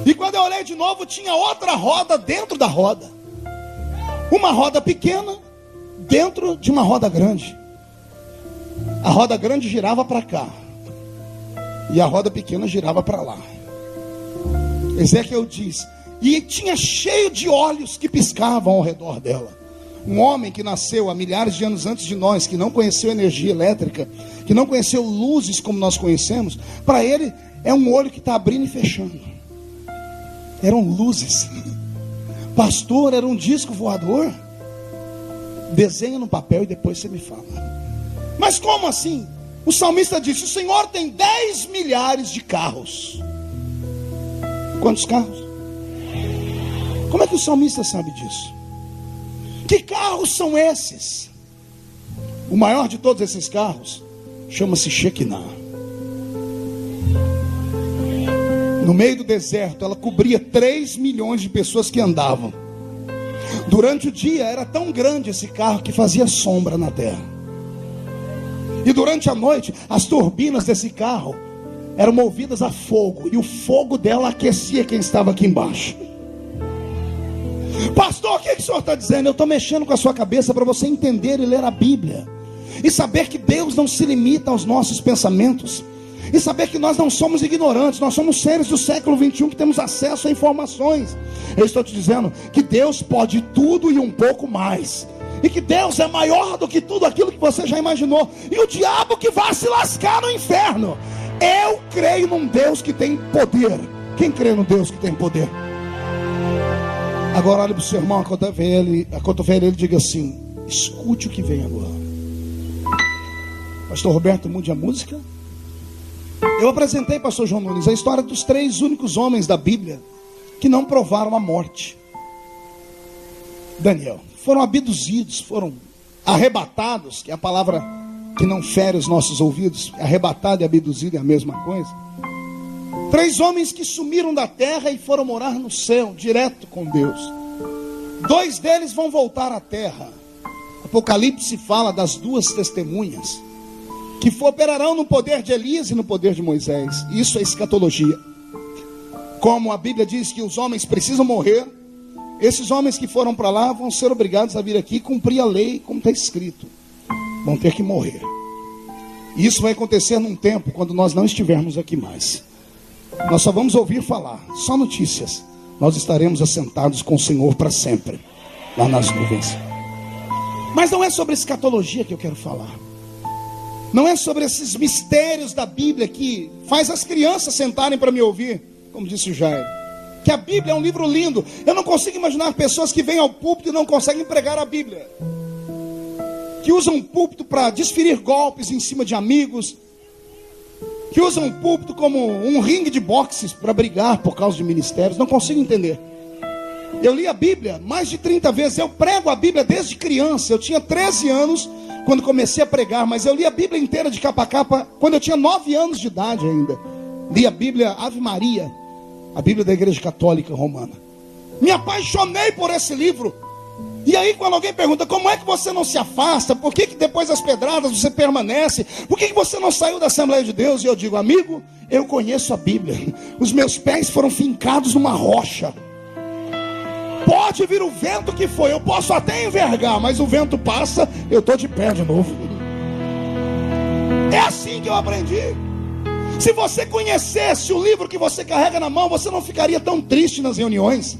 E quando eu olhei de novo, tinha outra roda dentro da roda. Uma roda pequena, dentro de uma roda grande. A roda grande girava para cá e a roda pequena girava para lá. Ezequiel diz: e tinha cheio de olhos que piscavam ao redor dela. Um homem que nasceu há milhares de anos antes de nós, que não conheceu energia elétrica, que não conheceu luzes como nós conhecemos, para ele é um olho que está abrindo e fechando. Eram luzes. Pastor, era um disco voador? Desenha no papel e depois você me fala. Mas como assim? O salmista disse: o Senhor tem 10 milhares de carros. Quantos carros? Como é que o salmista sabe disso? Que carros são esses? O maior de todos esses carros chama-se Shekinah. No meio do deserto, ela cobria 3 milhões de pessoas que andavam. Durante o dia era tão grande esse carro que fazia sombra na terra. E durante a noite, as turbinas desse carro eram movidas a fogo, e o fogo dela aquecia quem estava aqui embaixo. Pastor, o que o senhor está dizendo? Eu estou mexendo com a sua cabeça para você entender e ler a Bíblia, e saber que Deus não se limita aos nossos pensamentos, e saber que nós não somos ignorantes, nós somos seres do século 21 que temos acesso a informações. Eu estou te dizendo que Deus pode tudo e um pouco mais, e que Deus é maior do que tudo aquilo que você já imaginou, e o diabo que vai se lascar no inferno. Eu creio num Deus que tem poder. Quem crê no Deus que tem poder? Agora olhe para o seu irmão, acotovele ele e diga assim: escute o que vem agora. Pastor Roberto, mude a música. Eu apresentei, pastor João Nunes, a história dos 3 únicos homens da Bíblia que não provaram a morte. Daniel, foram abduzidos, foram arrebatados, que é a palavra que não fere os nossos ouvidos. Arrebatado e abduzido é a mesma coisa. 3 homens que sumiram da terra e foram morar no céu, direto com Deus. 2 deles vão voltar à terra. Apocalipse fala das 2 testemunhas que operarão no poder de Elias e no poder de Moisés. Isso é escatologia. Como a Bíblia diz que os homens precisam morrer, esses homens que foram para lá vão ser obrigados a vir aqui e cumprir a lei como está escrito. Vão ter que morrer. E isso vai acontecer num tempo quando nós não estivermos aqui mais. Nós só vamos ouvir falar, só notícias. Nós estaremos assentados com o Senhor para sempre, lá nas nuvens. Mas não é sobre escatologia que eu quero falar. Não é sobre esses mistérios da Bíblia que faz as crianças sentarem para me ouvir, como disse o Jair. Que a Bíblia é um livro lindo. Eu não consigo imaginar pessoas que vêm ao púlpito e não conseguem pregar a Bíblia, que usam o púlpito para desferir golpes em cima de amigos, que usam o púlpito como um ringue de boxe para brigar por causa de ministérios. Não consigo entender. Eu li a Bíblia mais de 30 vezes. Eu prego a Bíblia desde criança. Eu tinha 13 anos quando comecei a pregar, mas eu li a Bíblia inteira de capa a capa quando eu tinha 9 anos de idade ainda. Li a Bíblia Ave Maria, a Bíblia da Igreja Católica Romana. Me apaixonei por esse livro. E aí quando alguém pergunta: como é que você não se afasta? Por que depois das pedradas você permanece? Por que você não saiu da Assembleia de Deus? E eu digo: amigo, eu conheço a Bíblia. Os meus pés foram fincados numa rocha. Pode vir o vento que for, eu posso até envergar, mas o vento passa, eu estou de pé de novo. É assim que eu aprendi. Se você conhecesse o livro que você carrega na mão, você não ficaria tão triste nas reuniões,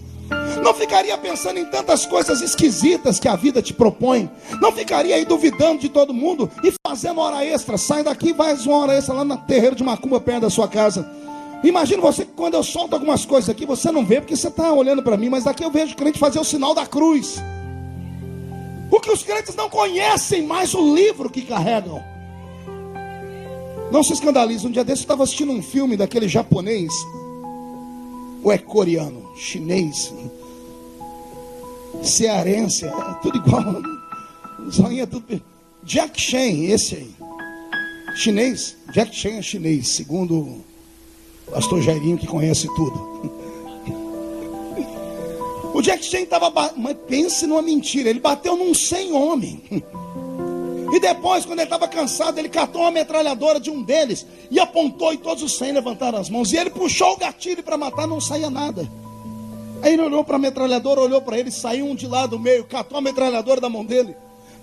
não ficaria pensando em tantas coisas esquisitas que a vida te propõe, não ficaria aí duvidando de todo mundo e fazendo hora extra. Sai daqui e faz uma hora extra lá no terreiro de macumba perto da sua casa. Imagina você que quando eu solto algumas coisas aqui, você não vê porque você está olhando para mim, mas daqui eu vejo o crente fazer o sinal da cruz. Porque os crentes não conhecem mais o livro que carregam. Não se escandalize. Um dia desse eu estava assistindo um filme daquele japonês, ou é coreano, chinês, cearense, é tudo igual. Zoinha, tudo. Jack Chan, esse aí, chinês. Jack Chan é chinês, segundo o pastor Jairinho, que conhece tudo. O Jack Chan estava, mas pense numa mentira, ele bateu num 100 homem. E depois, quando ele estava cansado, ele catou uma metralhadora de um deles e apontou, e todos os 100 levantaram as mãos. E ele puxou o gatilho para matar, não saía nada. Aí ele olhou para a metralhadora, olhou para ele, saiu um de lá do meio, catou a metralhadora da mão dele,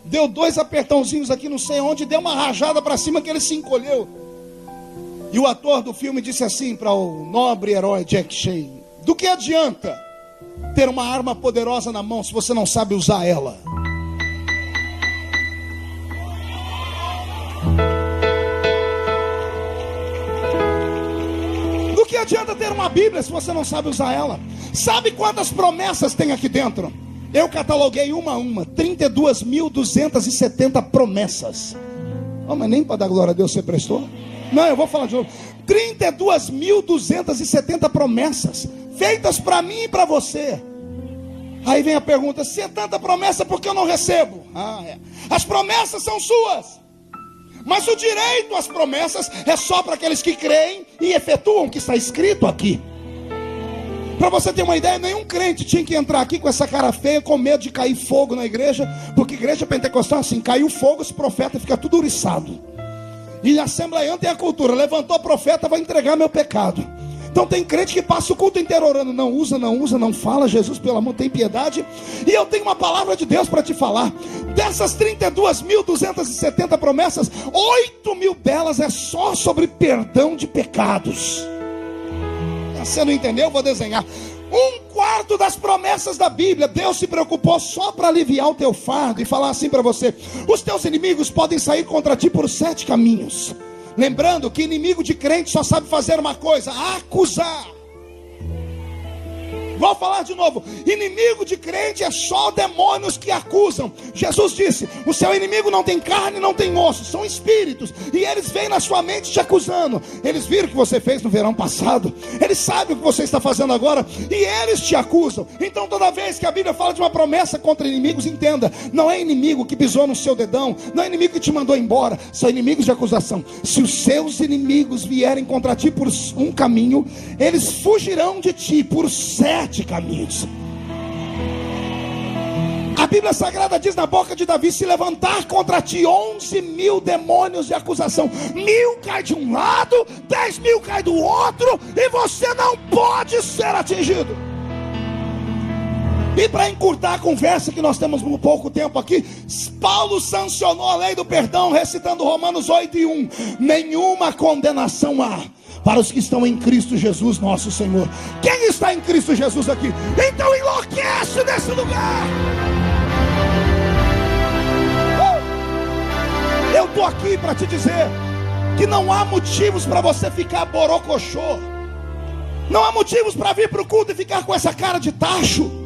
deu 2 apertãozinhos aqui, não sei onde, deu uma rajada para cima que ele se encolheu. E o ator do filme disse assim para o nobre herói Jack Chan: do que adianta ter uma arma poderosa na mão se você não sabe usar ela? Do que adianta ter uma Bíblia se você não sabe usar ela? Sabe quantas promessas tem aqui dentro? Eu cataloguei uma a uma, 32.270 promessas. Oh, mas nem para dar glória a Deus você prestou? Não, eu vou falar de novo. 32.270 promessas feitas para mim e para você. Aí vem a pergunta: se é tanta promessa, por que eu não recebo? As promessas são suas, mas o direito às promessas é só para aqueles que creem e efetuam o que está escrito aqui. Para você ter uma ideia, nenhum crente tinha que entrar aqui com essa cara feia, com medo de cair fogo na igreja, porque igreja pentecostal assim, caiu fogo, esse profeta fica tudo uriçado. E a assembleiana tem a cultura: levantou o profeta, vai entregar meu pecado. Então tem crente que passa o culto inteiro orando: não usa, não fala, Jesus, pelo amor, tem piedade. E eu tenho uma palavra de Deus para te falar. Dessas 32.270 promessas, 8.000 delas é só sobre perdão de pecados. Você não entendeu? Eu vou desenhar. 1/4 das promessas da Bíblia, Deus se preocupou só para aliviar o teu fardo e falar assim para você: os teus inimigos podem sair contra ti por 7 caminhos. Lembrando que inimigo de crente só sabe fazer uma coisa: acusar. Vou falar de novo: inimigo de crente é só demônios que acusam. Jesus disse: o seu inimigo não tem carne, não tem osso, são espíritos, e eles vêm na sua mente te acusando. Eles viram o que você fez no verão passado, eles sabem o que você está fazendo agora, e eles te acusam. Então toda vez que a Bíblia fala de uma promessa contra inimigos, entenda: não é inimigo que pisou no seu dedão, não é inimigo que te mandou embora, são inimigos de acusação. Se os seus inimigos vierem contra ti por um caminho, eles fugirão de ti por 7 caminhos. A Bíblia Sagrada diz na boca de Davi: se levantar contra ti 11.000 demônios de acusação, 1.000 cai de um lado, 10.000 cai do outro, e você não pode ser atingido. E para encurtar a conversa, que nós temos um pouco tempo aqui, Paulo sancionou a lei do perdão, recitando Romanos 8:1: nenhuma condenação há para os que estão em Cristo Jesus nosso Senhor. Quem está em Cristo Jesus aqui? Então enlouquece nesse lugar. Eu estou aqui para te dizer que não há motivos para você ficar borocochô. Não há motivos para vir para o culto e ficar com essa cara de tacho.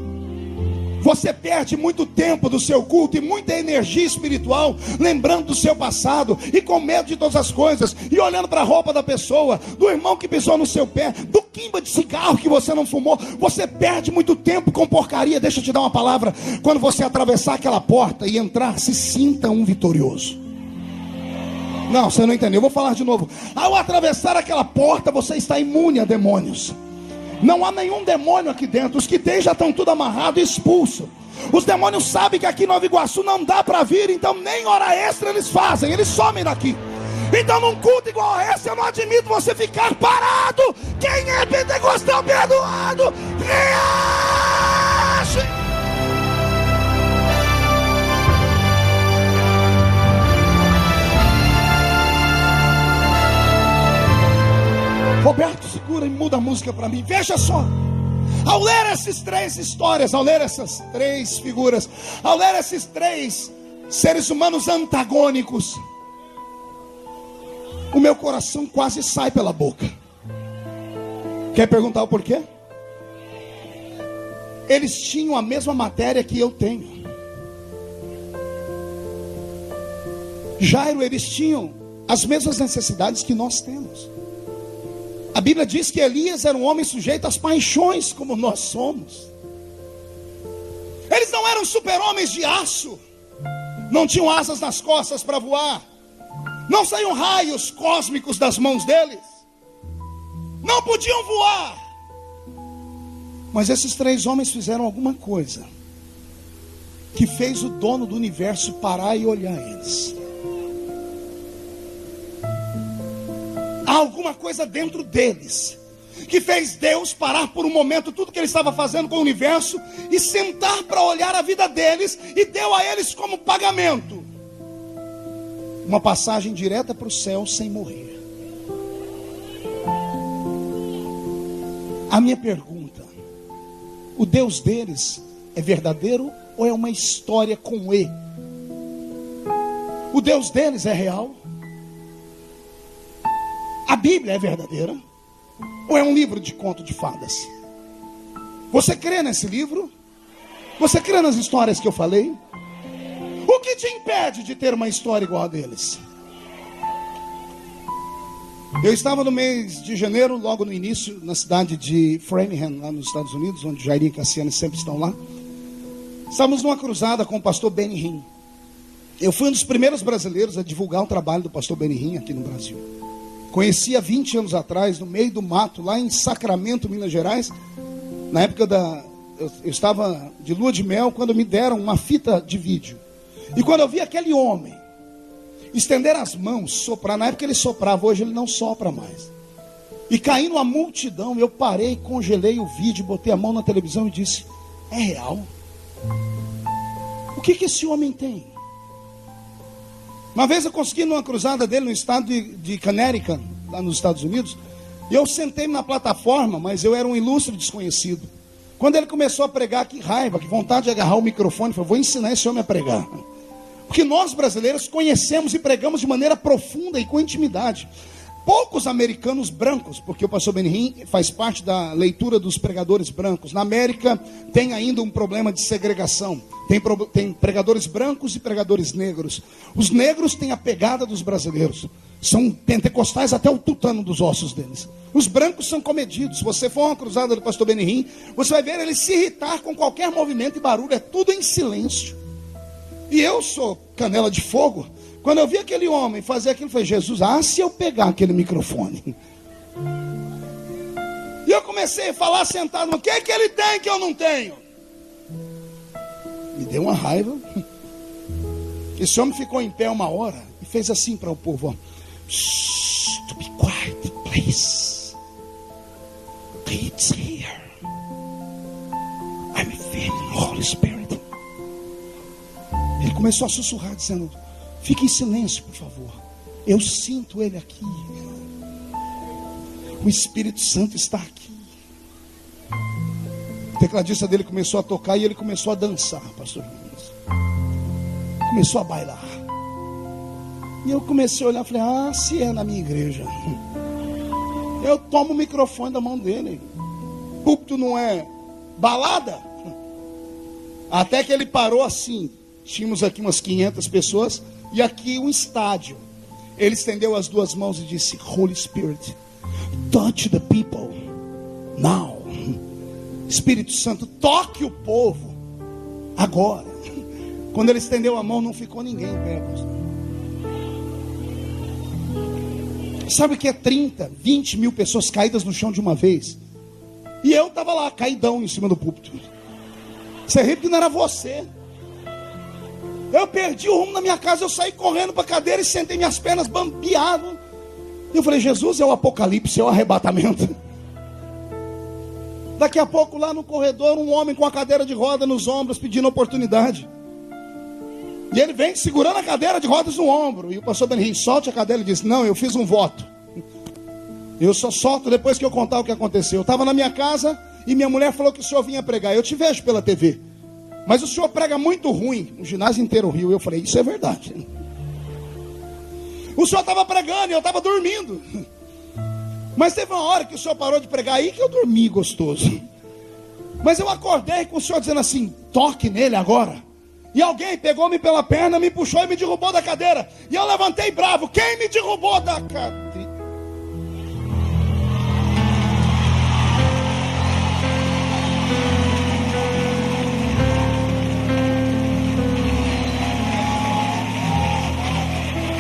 Você perde muito tempo do seu culto e muita energia espiritual lembrando do seu passado e com medo de todas as coisas, e olhando para a roupa da pessoa, do irmão que pisou no seu pé, do quimba de cigarro que você não fumou. Você perde muito tempo com porcaria. Deixa eu te dar uma palavra: quando você atravessar aquela porta e entrar, se sinta um vitorioso. Não, você não entendeu, eu vou falar de novo. Ao atravessar aquela porta, você está imune a demônios. Não há nenhum demônio aqui dentro. Os que tem já estão tudo amarrado e expulso. Os demônios sabem que aqui em Nova Iguaçu não dá para vir, então nem hora extra eles fazem, eles somem daqui. Então num culto igual a esse, eu não admito você ficar parado. Quem é pentecostal perdoado, reage. Roberto, segura e muda a música para mim. Veja só, ao ler essas 3 histórias, ao ler essas 3 figuras, ao ler esses 3 seres humanos antagônicos, o meu coração quase sai pela boca. Quer perguntar o porquê? Eles tinham a mesma matéria que eu tenho. Jairo, eles tinham as mesmas necessidades que nós temos. A Bíblia diz que Elias era um homem sujeito às paixões, como nós somos. Eles não eram super-homens de aço, não tinham asas nas costas para voar, não saíam raios cósmicos das mãos deles, não podiam voar. Mas esses 3 homens fizeram alguma coisa que fez o dono do universo parar e olhar eles. Há alguma coisa dentro deles que fez Deus parar por um momento tudo que ele estava fazendo com o universo e sentar para olhar a vida deles e deu a eles como pagamento uma passagem direta para o céu sem morrer. A minha pergunta: o Deus deles é verdadeiro ou é uma história com E? O Deus deles é real? A Bíblia é verdadeira? Ou é um livro de conto de fadas? Você crê nesse livro? Você crê nas histórias que eu falei? O que te impede de ter uma história igual a deles? Eu estava no mês de janeiro, logo no início, na cidade de Framingham, lá nos Estados Unidos, onde Jairinho e Cassiane sempre estão lá. Estávamos numa cruzada com o pastor Benny Hinn. Eu fui um dos primeiros brasileiros a divulgar o trabalho do pastor Benny Hinn aqui no Brasil. Conheci há 20 anos atrás, no meio do mato, lá em Sacramento, Minas Gerais. Na época eu estava de lua de mel, quando me deram uma fita de vídeo. E quando eu vi aquele homem estender as mãos, soprar, na época ele soprava, hoje ele não sopra mais. E caindo a multidão, eu parei, congelei o vídeo, botei a mão na televisão e disse: é real? O que esse homem tem? Uma vez eu consegui numa cruzada dele no estado de Connecticut, lá nos Estados Unidos, e eu sentei na plataforma, mas eu era um ilustre desconhecido. Quando ele começou a pregar, que raiva, que vontade de agarrar o microfone, eu falei: vou ensinar esse homem a pregar. Porque nós brasileiros conhecemos e pregamos de maneira profunda e com intimidade. Poucos americanos brancos, porque o pastor Benny Hinn faz parte da leitura dos pregadores brancos. Na América tem ainda um problema de segregação. Tem pregadores brancos e pregadores negros. Os negros têm a pegada dos brasileiros. São pentecostais até o tutano dos ossos deles. Os brancos são comedidos. Se você for uma cruzada do pastor Benny Hinn, você vai ver ele se irritar com qualquer movimento e barulho. É tudo em silêncio. E eu sou canela de fogo. Quando eu vi aquele homem fazer aquilo, eu falei: Jesus, se eu pegar aquele microfone. E eu comecei a falar sentado: o que é que ele tem que eu não tenho? Me deu uma raiva. Esse homem ficou em pé uma hora e fez assim para o povo: to be quiet, please. It's here. I'm feeling the Holy Spirit. Ele começou a sussurrar, dizendo: fique em silêncio, por favor. Eu sinto ele aqui. O Espírito Santo está aqui. O tecladista dele começou a tocar e ele começou a dançar, pastor. Começou a bailar. E eu comecei a olhar e falei: se é na minha igreja, eu tomo o microfone da mão dele. Púlpito não é balada? Até que ele parou assim. Tínhamos aqui umas 500 pessoas e aqui um estádio. Ele estendeu as duas mãos e disse: Holy Spirit, touch the people now. Espírito Santo, toque o povo agora. Quando ele estendeu a mão, não ficou ninguém em pé, pastor. Sabe o que é 30, 20 mil pessoas caídas no chão de uma vez? E eu estava lá, caidão em cima do púlpito. Você ri porque não era você. Eu perdi o rumo na minha casa, eu saí correndo para a cadeira e sentei minhas pernas bambeado. E eu falei: Jesus, é o apocalipse, é o arrebatamento. Daqui a pouco lá no corredor, um homem com a cadeira de roda nos ombros pedindo oportunidade. E ele vem segurando a cadeira de rodas no ombro. E o pastor Benny Hinn: solte a cadeira. Ele disse: não, eu fiz um voto. Eu só solto depois que eu contar o que aconteceu. Eu estava na minha casa e minha mulher falou que o senhor vinha pregar. Eu te vejo pela TV, mas o senhor prega muito ruim. O ginásio inteiro riu. Eu falei: isso é verdade. O senhor estava pregando e eu estava dormindo. Mas teve uma hora que o senhor parou de pregar aí que eu dormi gostoso. Mas eu acordei com o senhor dizendo assim: toque nele agora. E alguém pegou-me pela perna, me puxou e me derrubou da cadeira. E eu levantei bravo: quem me derrubou da cadeira?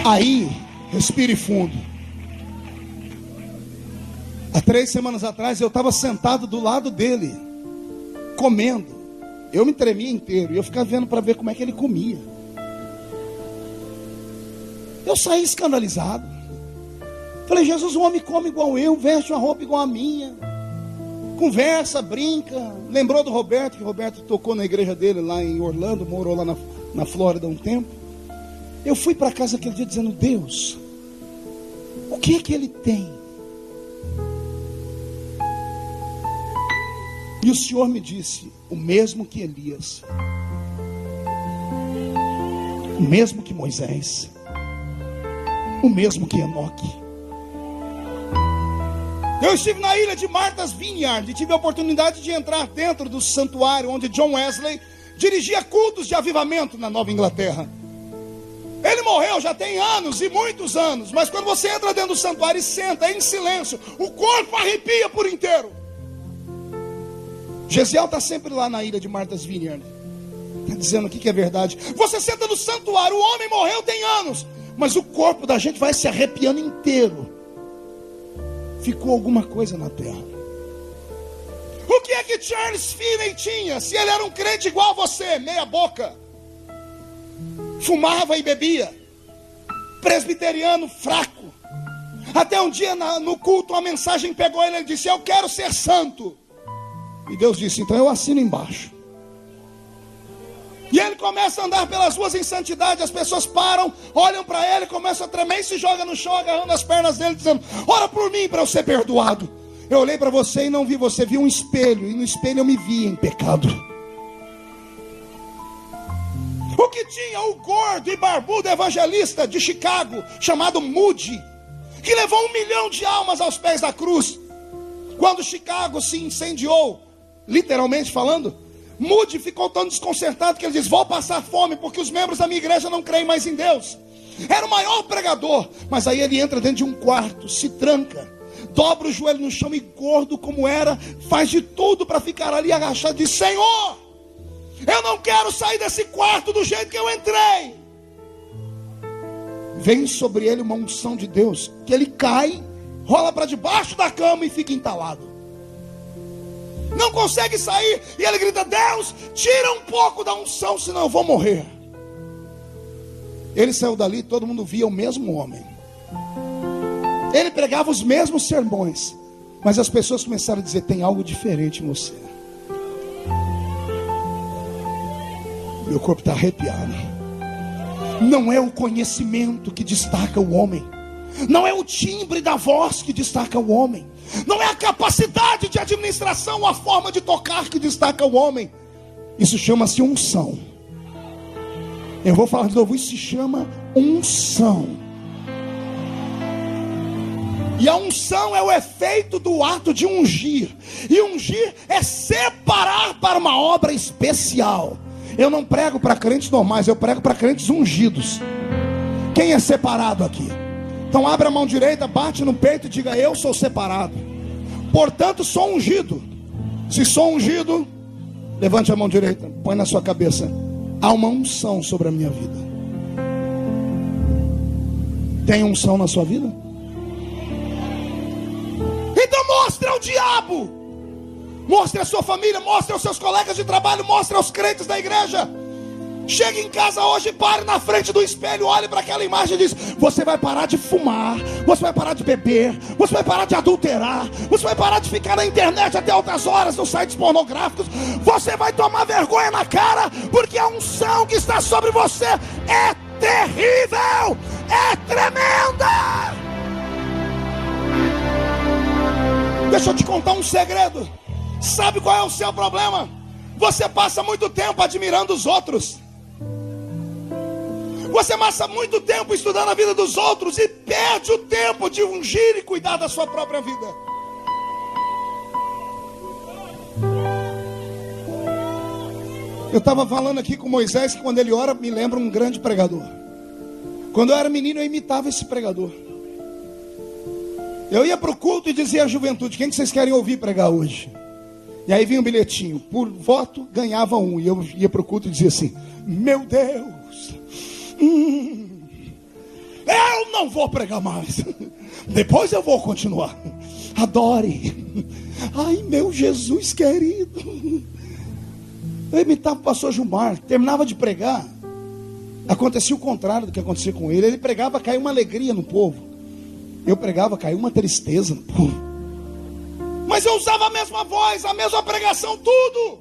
Aí, respire fundo. Há 3 semanas atrás eu estava sentado do lado dele, comendo. Eu me tremia inteiro e eu ficava vendo para ver como é que ele comia. Eu saí escandalizado. Falei, Jesus, um homem come igual eu, veste uma roupa igual a minha, conversa, brinca. Lembrou do Roberto, que o Roberto tocou na igreja dele lá em Orlando, morou lá na Flórida um tempo. Eu fui para casa aquele dia dizendo, Deus, o que é que ele tem? E o Senhor me disse, o mesmo que Elias, o mesmo que Moisés, o mesmo que Enoque. Eu estive na ilha de Martha's Vineyard e tive a oportunidade de entrar dentro do santuário onde John Wesley dirigia cultos de avivamento na Nova Inglaterra. Ele morreu já tem anos e muitos anos, mas quando você entra dentro do santuário e senta em silêncio, o corpo arrepia por inteiro. Gesiel está sempre lá na ilha de Martha's Vineyard, está dizendo o que é verdade. Você senta no santuário, o homem morreu tem anos, mas o corpo da gente vai se arrepiando inteiro. Ficou alguma coisa na terra. O que é que Charles Finney tinha? Se ele era um crente igual a você, meia boca, fumava e bebia, presbiteriano fraco. Até um dia no culto uma mensagem pegou ele e ele disse, eu quero ser santo. E Deus disse, então eu assino embaixo. E ele começa a andar pelas ruas em santidade. As pessoas param, olham para ele, começam a tremer e se joga no chão, agarrando as pernas dele, dizendo, ora por mim para eu ser perdoado. Eu olhei para você e não vi você, vi um espelho, e no espelho eu me vi em pecado. O que tinha o gordo e barbudo evangelista de Chicago, chamado Moody, que levou 1 milhão de almas aos pés da cruz. Quando Chicago se incendiou, literalmente falando, Moody ficou tão desconcertado que ele diz, vou passar fome porque os membros da minha igreja não creem mais em Deus. Era o maior pregador, mas aí ele entra dentro de um quarto, se tranca, dobra o joelho no chão e gordo como era, faz de tudo para ficar ali agachado e diz, Senhor, eu não quero sair desse quarto do jeito que eu entrei. Vem sobre ele uma unção de Deus, que ele cai, rola para debaixo da cama e fica entalado. Não consegue sair, e ele grita, Deus, tira um pouco da unção, senão eu vou morrer. Ele saiu dali, todo mundo via o mesmo homem. Ele pregava os mesmos sermões, mas as pessoas começaram a dizer, tem algo diferente em você. Meu corpo está arrepiado. Não é o conhecimento que destaca o homem, não é o timbre da voz que destaca o homem, não é a capacidade de administração ou a forma de tocar que destaca o homem. Isso chama-se unção. Eu vou falar de novo, isso se chama unção. E a unção é o efeito do ato de ungir. E ungir é separar para uma obra especial. Eu não prego para crentes normais, eu prego para crentes ungidos. Quem é separado aqui? Então abre a mão direita, bate no peito e diga, eu sou separado, portanto sou ungido. Se sou ungido, levante a mão direita, põe na sua cabeça, há uma unção sobre a minha vida. Tem unção na sua vida? Então mostre ao diabo, mostre a sua família, mostre aos seus colegas de trabalho, mostre aos crentes da igreja. Chegue em casa hoje, pare na frente do espelho, olhe para aquela imagem e diz, você vai parar de fumar, você vai parar de beber, você vai parar de adulterar, você vai parar de ficar na internet até altas horas nos sites pornográficos, você vai tomar vergonha na cara, porque a unção que está sobre você é terrível, é tremenda. Deixa eu te contar um segredo. Sabe qual é o seu problema? Você passa muito tempo admirando os outros. Você passa muito tempo estudando a vida dos outros e perde o tempo de ungir e cuidar da sua própria vida. Eu estava falando aqui com Moisés que quando ele ora me lembra um grande pregador. Quando eu era menino eu imitava esse pregador. Eu ia para o culto e dizia à juventude, quem que vocês querem ouvir pregar hoje? E aí vinha um bilhetinho, por voto ganhava um. E eu ia para o culto e dizia assim, meu Deus, eu não vou pregar mais, depois eu vou continuar. Adore. Ai meu Jesus querido. Eu imitava o pastor Gilmar, terminava de pregar, acontecia o contrário do que acontecia com ele. Ele pregava, caiu uma alegria no povo. Eu pregava, caiu uma tristeza. Mas eu usava a mesma voz, a mesma pregação, tudo.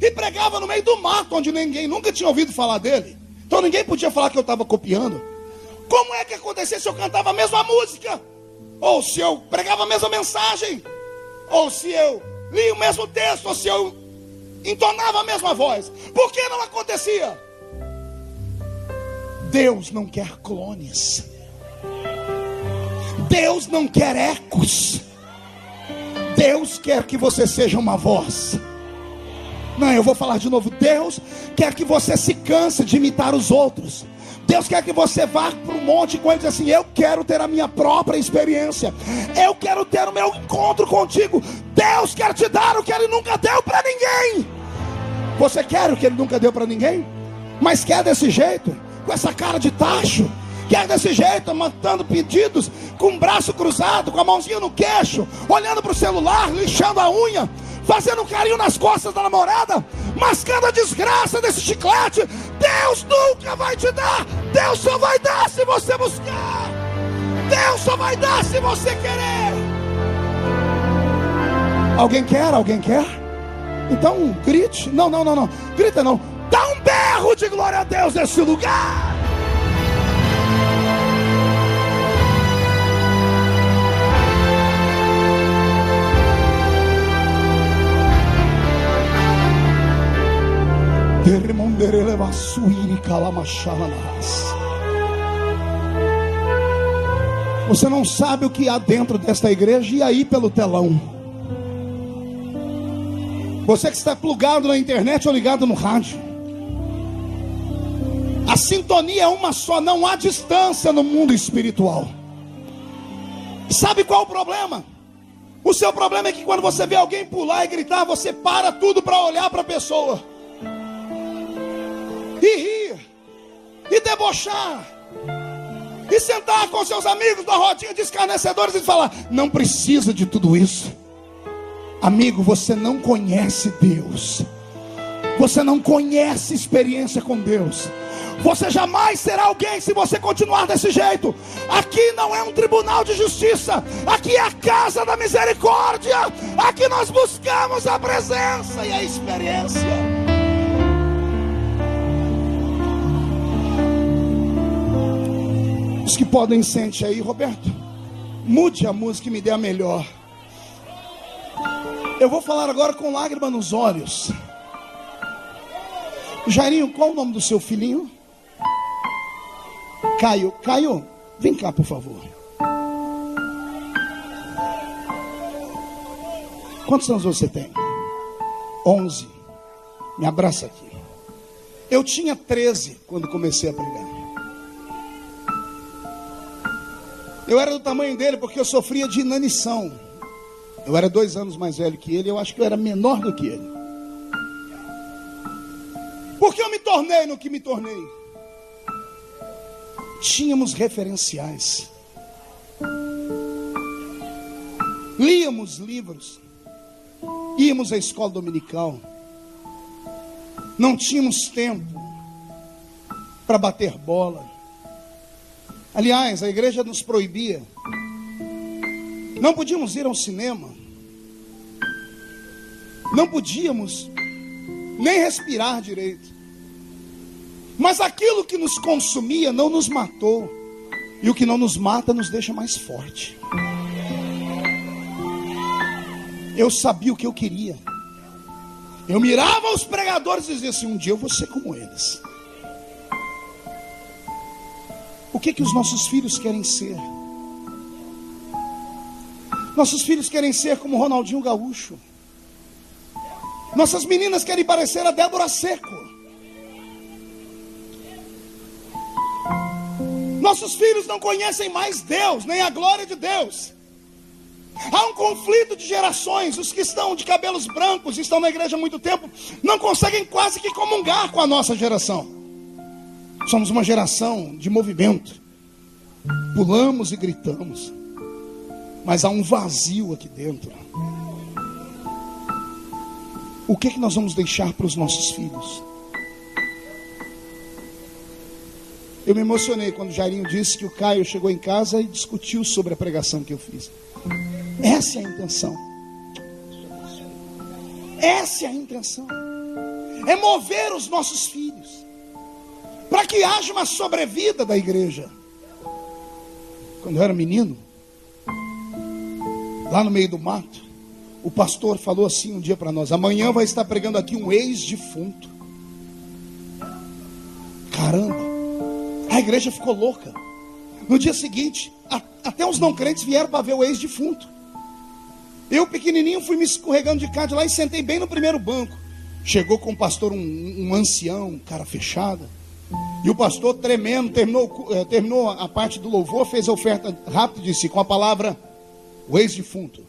E pregava no meio do mato, onde ninguém nunca tinha ouvido falar dele. Então ninguém podia falar que eu estava copiando. Como é que acontecia se eu cantava a mesma música? Ou se eu pregava a mesma mensagem? Ou se eu lia o mesmo texto? Ou se eu entonava a mesma voz? Por que não acontecia? Deus não quer clones. Deus não quer ecos. Deus quer que você seja uma voz. Não, eu vou falar de novo. Deus quer que você se canse de imitar os outros. Deus quer que você vá para o monte com ele e diz assim: eu quero ter a minha própria experiência. Eu quero ter o meu encontro contigo. Deus quer te dar o que ele nunca deu para ninguém. Você quer o que ele nunca deu para ninguém? Mas quer desse jeito? Com essa cara de tacho? Quer desse jeito, mandando pedidos, com o braço cruzado, com a mãozinha no queixo, olhando para o celular, lixando a unha, fazendo um carinho nas costas da namorada, mascando a desgraça desse chiclete? Deus nunca vai te dar. Deus só vai dar se você buscar. Deus só vai dar se você querer. Alguém quer? Alguém quer? Então grite. Não, grita não. Dá um berro de glória a Deus nesse lugar. Você não sabe o que há dentro desta igreja e aí pelo telão. Você que está plugado na internet ou ligado no rádio, a sintonia é uma só, não há distância no mundo espiritual. Sabe qual o problema? O seu problema é que quando você vê alguém pular e gritar, você para tudo para olhar para a pessoa e rir, e debochar, e sentar com seus amigos na rodinha de escarnecedores e falar: não precisa de tudo isso. Amigo, você não conhece Deus. Você não conhece experiência com Deus. Você jamais será alguém se você continuar desse jeito. Aqui não é um tribunal de justiça. Aqui é a casa da misericórdia. Aqui nós buscamos a presença e a experiência. Os que podem, sente aí. Roberto, mude a música e me dê a melhor. Eu vou falar agora com lágrima nos olhos. Jairinho, qual o nome do seu filhinho? Caio, vem cá por favor. Quantos anos você tem? 11. Me abraça aqui. Eu tinha 13 quando comecei a pregar. Eu era do tamanho dele porque eu sofria de inanição. Eu era 2 anos mais velho que ele. Eu acho que eu era menor do que ele. Por que eu me tornei no que me tornei? Tínhamos referenciais. Líamos livros. Íamos à escola dominical. Não tínhamos tempo para bater bola. Aliás, a igreja nos proibia. Não podíamos ir ao cinema. Não podíamos nem respirar direito. Mas aquilo que nos consumia não nos matou. E o que não nos mata nos deixa mais forte. Eu sabia o que eu queria. Eu mirava os pregadores e dizia assim: um dia eu vou ser como eles. O que os nossos filhos querem ser? Nossos filhos querem ser como Ronaldinho Gaúcho. Nossas meninas querem parecer a Débora Seco. Nossos filhos não conhecem mais Deus, nem a glória de Deus. Há um conflito de gerações. Os que estão de cabelos brancos, estão na igreja há muito tempo, não conseguem quase que comungar com a nossa geração. Somos uma geração de movimento. Pulamos e gritamos. Mas há um vazio aqui dentro. O que nós vamos deixar para os nossos filhos? Eu me emocionei quando o Jairinho disse que o Caio chegou em casa e discutiu sobre a pregação que eu fiz. Essa é a intenção. Essa é a intenção. É mover os nossos filhos para que haja uma sobrevida da igreja. Quando eu era menino, lá no meio do mato, o pastor falou assim um dia para nós: amanhã vai estar pregando aqui um ex-defunto. Caramba, a igreja ficou louca. No dia seguinte, até os não crentes vieram para ver o ex-defunto. Eu, pequenininho, fui me escorregando de cá de lá e sentei bem no primeiro banco. Chegou com o pastor um ancião, cara fechada. E o pastor, tremendo, terminou a parte do louvor, fez a oferta rápido e disse, com a palavra, o ex-defunto.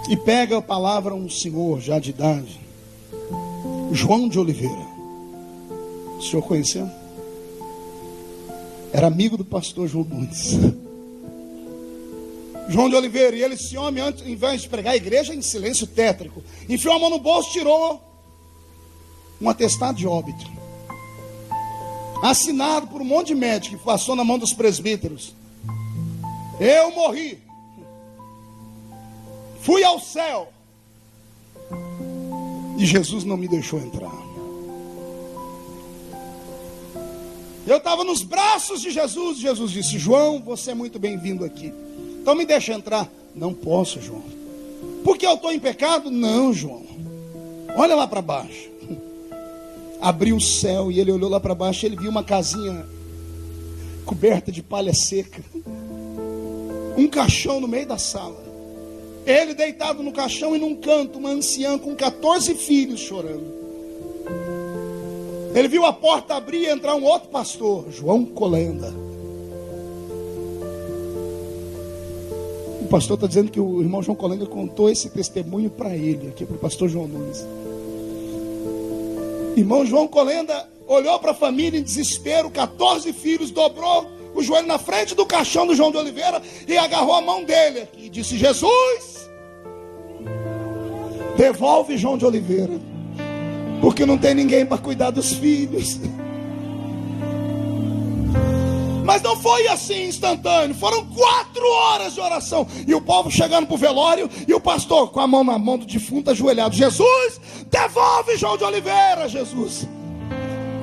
E pega a palavra um senhor já de idade, João de Oliveira. O senhor conheceu? Era amigo do pastor João Nunes. João de Oliveira, e ele, esse homem, antes, ao invés de pregar a igreja em silêncio tétrico, enfiou a mão no bolso, tirou um atestado de óbito, assinado por um monte de médico, que passou na mão dos presbíteros. Eu morri, fui ao céu, e Jesus não me deixou entrar. Eu estava nos braços de Jesus, e Jesus disse, João, você é muito bem-vindo aqui. Então me deixa entrar. Não posso, João. Porque eu estou em pecado? Não, João. Olha lá para baixo. Abriu o céu e ele olhou lá para baixo. Ele viu uma casinha coberta de palha seca, um caixão no meio da sala. Ele deitado no caixão e num canto, uma anciã com 14 filhos chorando. Ele viu a porta abrir e entrar um outro pastor, João Colenda. O pastor está dizendo que o irmão João Colenda contou esse testemunho para ele, aqui para o pastor João Nunes. Irmão João Colenda olhou para a família em desespero, 14 filhos, dobrou o joelho na frente do caixão do João de Oliveira e agarrou a mão dele e disse, Jesus, devolve João de Oliveira, porque não tem ninguém para cuidar dos filhos. Mas não foi assim instantâneo, foram 4 horas de oração, e o povo chegando para o velório, e o pastor com a mão na mão do defunto ajoelhado, Jesus, devolve João de Oliveira, Jesus.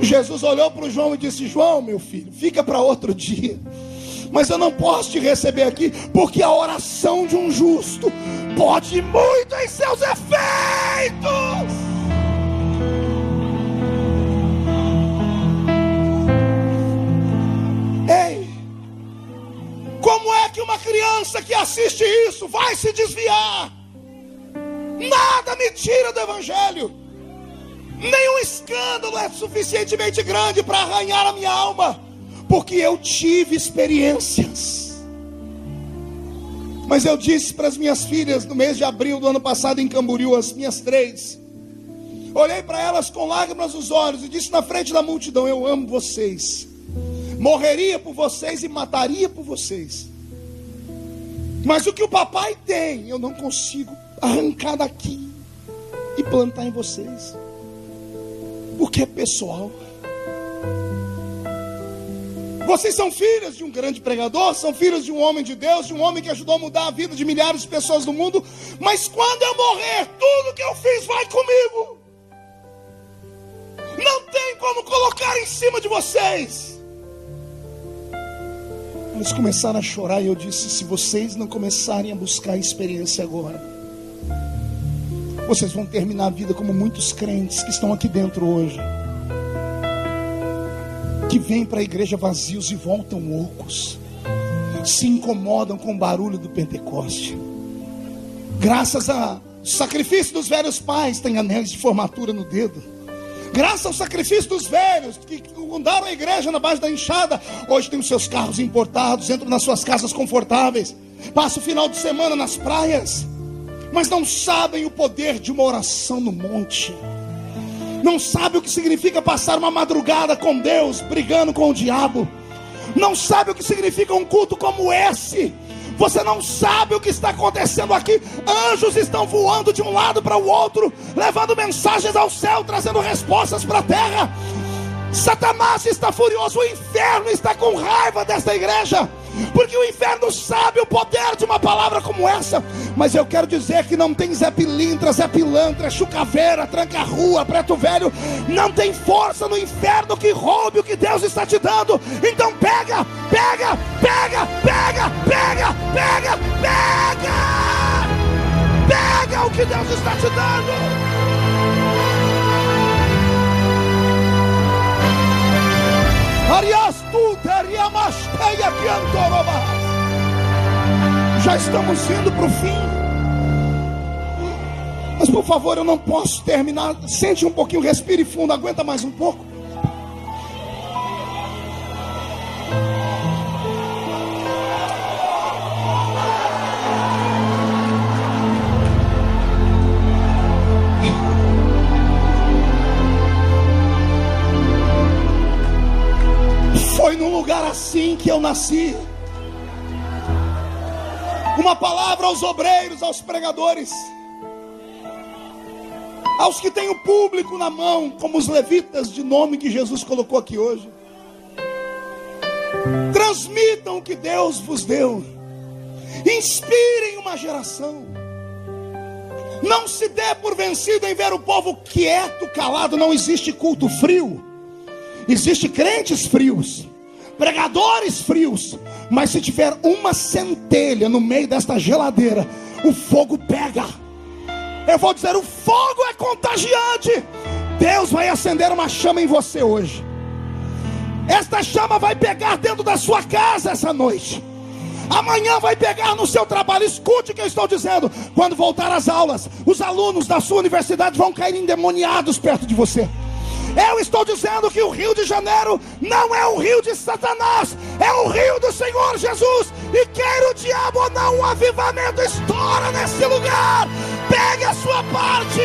Jesus olhou para o João e disse, João, meu filho, fica para outro dia, mas eu não posso te receber aqui, porque a oração de um justo pode muito em seus efeitos. Ei, como é que uma criança que assiste isso vai se desviar? Nada me tira do evangelho. Nenhum escândalo é suficientemente grande para arranhar a minha alma, porque eu tive experiências. Mas eu disse para as minhas filhas no mês de abril do ano passado em Camboriú, as minhas 3, olhei para elas com lágrimas nos olhos e disse na frente da multidão, eu amo vocês, morreria por vocês e mataria por vocês, mas o que o papai tem eu não consigo arrancar daqui e plantar em vocês, porque é pessoal. Vocês são filhas de um grande pregador, são filhos de um homem de Deus, de um homem que ajudou a mudar a vida de milhares de pessoas no mundo, mas quando eu morrer, tudo que eu fiz vai comigo. Não tem como colocar em cima de vocês. Eles começaram a chorar e eu disse, se vocês não começarem a buscar a experiência agora, vocês vão terminar a vida como muitos crentes que estão aqui dentro hoje, que vêm para a igreja vazios e voltam loucos, se incomodam com o barulho do Pentecoste. Graças ao sacrifício dos velhos pais, tem anéis de formatura no dedo. Graças ao sacrifício dos velhos que fundaram a igreja na base da enxada, hoje tem os seus carros importados, entram nas suas casas confortáveis, passam o final de semana nas praias, mas não sabem o poder de uma oração no monte. Não sabe o que significa passar uma madrugada com Deus, brigando com o diabo. Não sabe o que significa um culto como esse, Você não sabe o que está acontecendo aqui. Anjos estão voando de um lado para o outro, levando mensagens ao céu, trazendo respostas para a terra. Satanás está furioso, o inferno está com raiva desta igreja, porque o inferno sabe o poder de uma palavra como essa. Mas eu quero dizer que não tem Zé Pilintra, Zé Pilantra, Chucaveira, Tranca-Rua, Preto Velho. Não tem força no inferno que roube o que Deus está te dando. Então pega, pega, pega, pega, pega, pega, pega. Pega o que Deus está te dando. Já estamos indo para o fim. Mas por favor, eu não posso terminar. Sente um pouquinho, respire fundo, aguenta mais um pouco. Foi num lugar assim que eu nasci. Uma palavra aos obreiros, aos pregadores, aos que têm o público na mão, como os levitas de nome que Jesus colocou aqui hoje. Transmitam o que Deus vos deu. Inspirem uma geração. Não se dê por vencido em ver o povo quieto, calado. Não existe culto frio. Existe crentes frios, pregadores frios. Mas se tiver uma centelha no meio desta geladeira, o fogo pega. Eu vou dizer, o fogo é contagiante. Deus vai acender uma chama em você hoje. Esta chama vai pegar dentro da sua casa essa noite. Amanhã vai pegar no seu trabalho. Escute o que eu estou dizendo. Quando voltar às aulas, os alunos da sua universidade vão cair endemoniados perto de você. Eu estou dizendo que o Rio de Janeiro não é o rio de Satanás, é o rio do Senhor Jesus. E queira o diabo ou não, um avivamento estoura nesse lugar. Pegue a sua parte.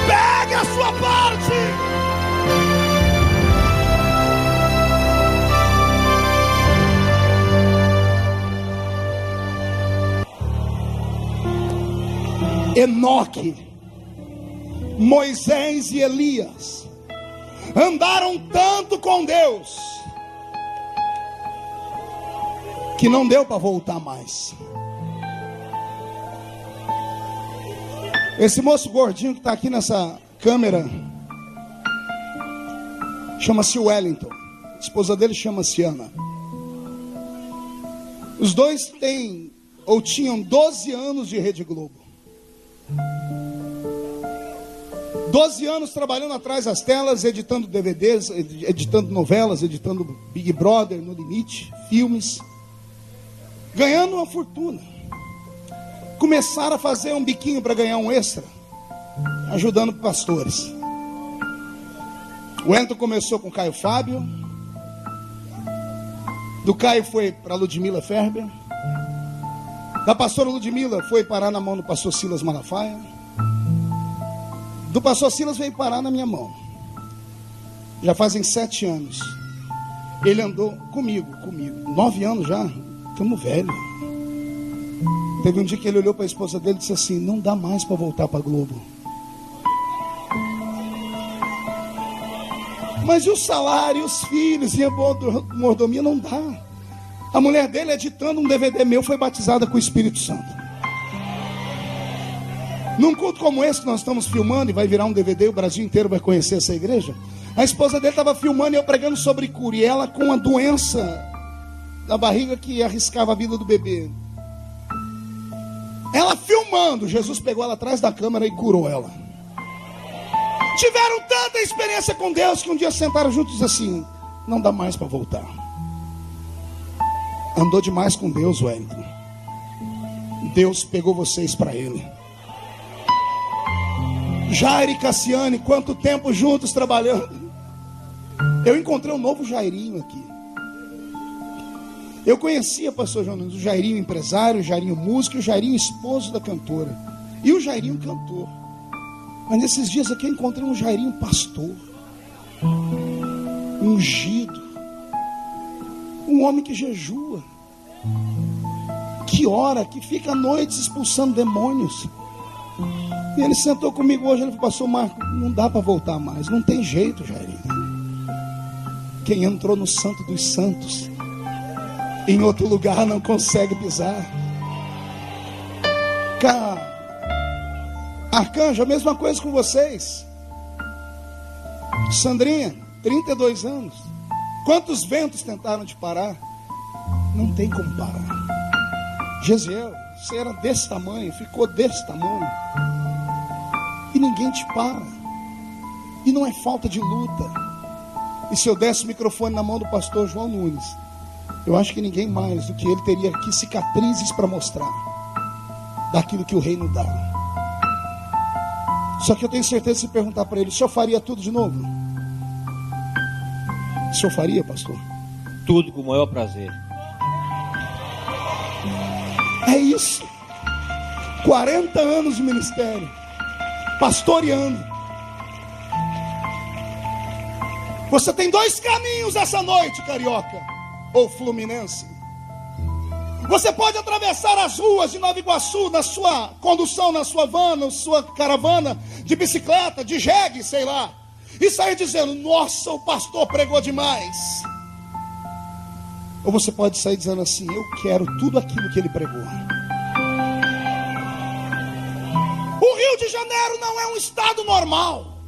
Pegue a sua parte. Enoque, Moisés e Elias andaram tanto com Deus que não deu para voltar mais. Esse moço gordinho que está aqui nessa câmera chama-se Wellington. A esposa dele chama-se Ana. Os dois têm ou tinham 12 anos de Rede Globo. 12 anos trabalhando atrás das telas, editando DVDs, editando novelas, editando Big Brother, No Limite, filmes, ganhando uma fortuna. Começaram a fazer um biquinho para ganhar um extra, ajudando pastores. O Wellington começou com o Caio Fábio, do Caio foi para Ludmila Ferber, da pastora Ludmila foi parar na mão do pastor Silas Malafaia, do pastor Silas veio parar na minha mão. Já fazem 7 anos. Ele andou comigo 9 anos já. Estamos velhos. Teve um dia que ele olhou para a esposa dele e disse assim: não dá mais para voltar para a Globo. Mas e o salário, os filhos e a mordomia? Não dá. A mulher dele, editando um DVD meu, foi batizada com o Espírito Santo. Num culto como esse que nós estamos filmando, e vai virar um DVD, o Brasil inteiro vai conhecer essa igreja. A esposa dele estava filmando e eu pregando sobre cura, e ela com uma doença da barriga que arriscava a vida do bebê. Ela filmando, Jesus pegou ela atrás da câmera e curou ela. Tiveram tanta experiência com Deus que um dia sentaram juntos assim: não dá mais para voltar. Andou demais com Deus, Wellington. Deus pegou vocês para Ele. Jair e Cassiane, quanto tempo juntos trabalhando. Eu encontrei um novo Jairinho aqui. Eu conhecia, pastor João Nunes, o Jairinho empresário, o Jairinho músico, o Jairinho esposo da cantora, e o Jairinho cantor. Mas nesses dias aqui eu encontrei um Jairinho pastor, ungido, um homem que jejua. que ora, que fica à noite expulsando demônios. E ele sentou comigo hoje, ele falou: pastor Marco, não dá para voltar mais, não tem jeito, Jairinho. Quem entrou no Santo dos Santos, em outro lugar não consegue pisar. Arcanjo, a mesma coisa com vocês. Sandrinha, 32 anos. Quantos ventos tentaram te parar? Não tem como parar. Gesiel, você era desse tamanho, ficou desse tamanho, e ninguém te para. E não é falta de luta. E se eu desse o microfone na mão do pastor João Nunes, eu acho que ninguém mais do que ele teria aqui cicatrizes para mostrar daquilo que o reino dá. Só que eu tenho certeza, se perguntar para ele: o senhor faria tudo de novo? O senhor faria, pastor? Tudo com o maior prazer. É isso. 40 anos de ministério, pastoreando. Você tem dois caminhos essa noite, carioca ou fluminense. Você pode atravessar as ruas de Nova Iguaçu na sua condução, na sua van, na sua caravana de bicicleta, de jegue, sei lá, e sair dizendo: nossa, o pastor pregou demais. Ou você pode sair dizendo assim: eu quero tudo aquilo que ele pregou. O Rio de Janeiro não é um estado normal,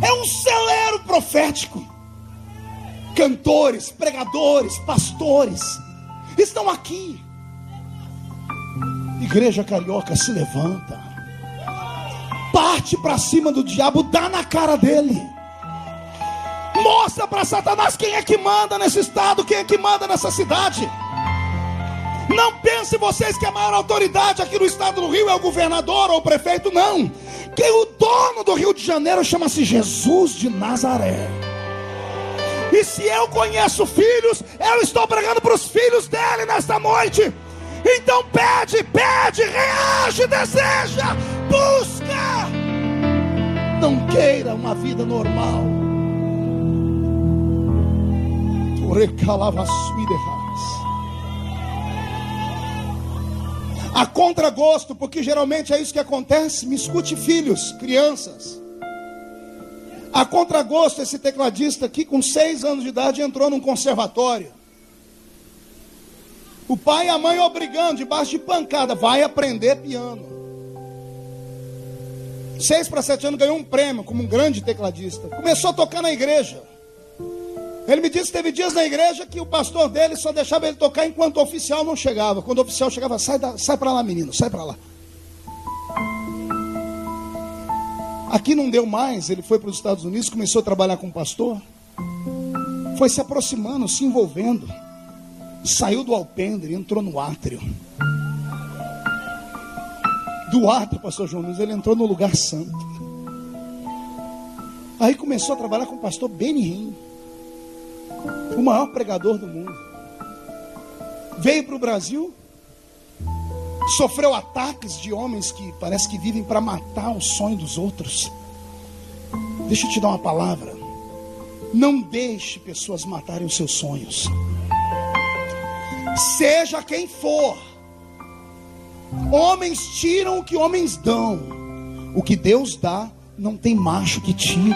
é um celeiro profético. Cantores, pregadores, pastores estão aqui. Igreja carioca, se levanta, parte para cima do diabo, dá na cara dele, mostra para Satanás quem é que manda nesse estado, quem é que manda nessa cidade. Não pense vocês que a maior autoridade aqui no estado do Rio é o governador ou o prefeito, não. Que o dono do Rio de Janeiro chama-se Jesus de Nazaré. E se eu conheço filhos, eu estou pregando para os filhos dele nesta noite. Então pede, reage, deseja, busca. Não queira uma vida normal. A contragosto, porque geralmente é isso que acontece. Me escute, filhos, crianças. A contragosto, esse tecladista aqui com 6 anos de idade entrou num conservatório. O pai e a mãe obrigando, debaixo de pancada: vai aprender piano. 6 para 7 anos, ganhou um prêmio como um grande tecladista. Começou a tocar na igreja. Ele me disse que teve dias na igreja que o pastor dele só deixava ele tocar enquanto o oficial não chegava. Quando o oficial chegava: sai para lá, menino, sai para lá. Aqui não deu mais, ele foi para os Estados Unidos, começou a trabalhar com pastor, foi se aproximando, se envolvendo, saiu do alpendre, entrou no átrio. Do átrio, pastor João Nunes, ele entrou no lugar santo. Aí começou a trabalhar com o pastor Benihim, o maior pregador do mundo. Veio para o Brasil, sofreu ataques de homens que parece que vivem para matar o sonho dos outros. Deixa eu te dar uma palavra: não deixe pessoas matarem os seus sonhos. Seja quem for, homens tiram o que homens dão. O que Deus dá, não tem macho que tire.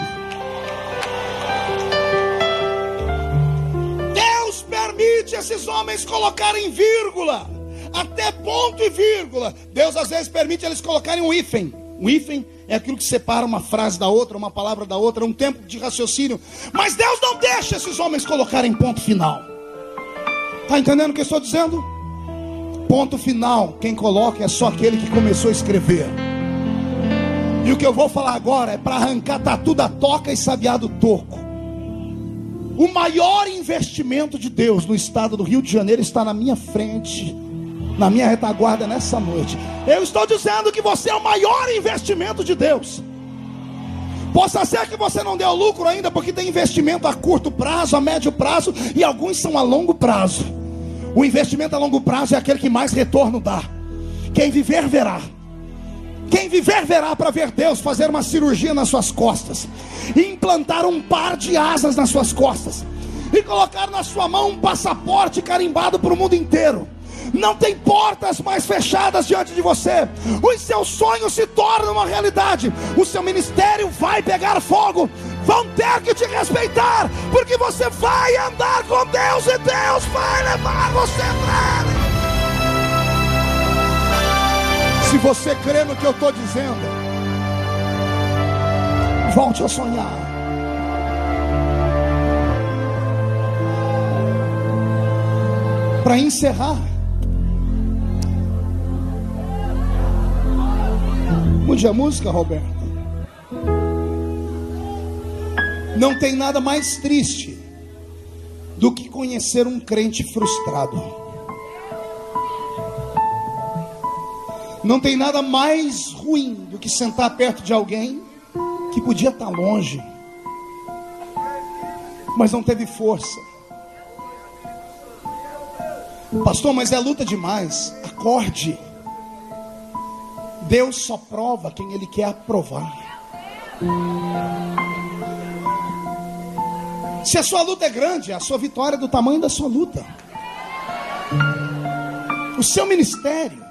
Deus permite esses homens colocarem vírgula, até ponto e vírgula. Deus às vezes permite eles colocarem um hífen. Um hífen é aquilo que separa uma frase da outra, uma palavra da outra, um tempo de raciocínio. Mas Deus não deixa esses homens colocarem ponto final. Está entendendo o que eu estou dizendo? Ponto final, quem coloca é só aquele que começou a escrever. E o que eu vou falar agora é para arrancar tatu da toca e sabiá do toco. O maior investimento de Deus no estado do Rio de Janeiro está na minha frente, na minha retaguarda nessa noite. Eu estou dizendo que você é o maior investimento de Deus. Possa ser que você não deu lucro ainda, porque tem investimento a curto prazo, a médio prazo, e alguns são a longo prazo. O investimento a longo prazo é aquele que mais retorno dá. Quem viver verá. Quem viver verá, para ver Deus fazer uma cirurgia nas suas costas, e implantar um par de asas nas suas costas, e colocar na sua mão um passaporte carimbado para o mundo inteiro. Não tem portas mais fechadas diante de você. Os seus sonhos se tornam uma realidade. O seu ministério vai pegar fogo. Vão ter que te respeitar, porque você vai andar com Deus e Deus vai levar você para Ele. Se você crê no que eu estou dizendo, volte a sonhar. Para encerrar, mude a música, Roberto. Não tem nada mais triste do que conhecer um crente frustrado. Não tem nada mais ruim do que sentar perto de alguém que podia estar longe, mas não teve força. Pastor, mas é luta demais. Acorde. Deus só prova quem Ele quer aprovar. Se a sua luta é grande, a sua vitória é do tamanho da sua luta. O seu ministério,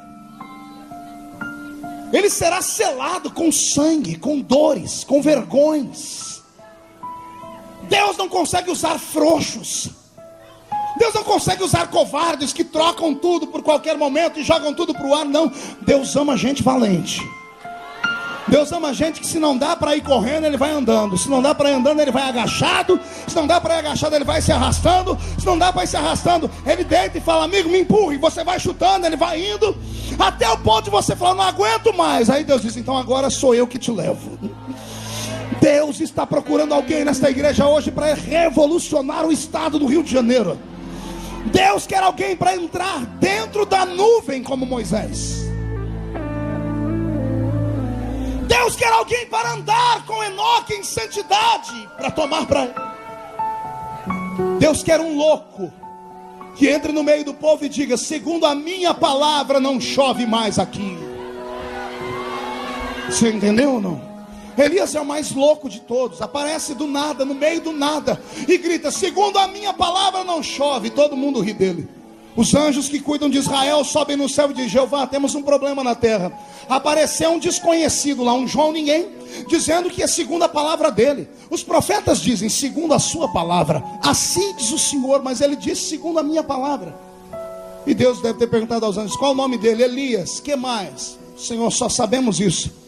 ele será selado com sangue, com dores, com vergonhas. Deus não consegue usar frouxos. Deus não consegue usar covardes que trocam tudo por qualquer momento e jogam tudo para o ar. Não, Deus ama gente valente. Deus ama gente que, se não dá para ir correndo, ele vai andando. Se não dá para ir andando, ele vai agachado. Se não dá para ir agachado, ele vai se arrastando. Se não dá para ir se arrastando, ele deita e fala: amigo, me empurre. Você vai chutando, ele vai indo, até o ponto de você falar: não aguento mais. Aí Deus diz: então agora sou eu que te levo. Deus está procurando alguém nesta igreja hoje para revolucionar o estado do Rio de Janeiro. Deus quer alguém para entrar dentro da nuvem como Moisés. Deus quer alguém para andar com Enoque em santidade, para tomar para ele. Deus quer um louco que entre no meio do povo e diga: segundo a minha palavra não chove mais aqui. Você entendeu ou não? Elias é o mais louco de todos. Aparece do nada, no meio do nada, e grita: segundo a minha palavra não chove. Todo mundo ri dele. Os anjos que cuidam de Israel sobem no céu e dizem: Jeová, temos um problema na terra. Apareceu um desconhecido lá, um João ninguém, dizendo que é segundo a palavra dele. Os profetas dizem segundo a sua palavra. Assim diz o Senhor, mas ele disse segundo a minha palavra. E Deus deve ter perguntado aos anjos: qual o nome dele? Elias. Que mais? Senhor, só sabemos isso.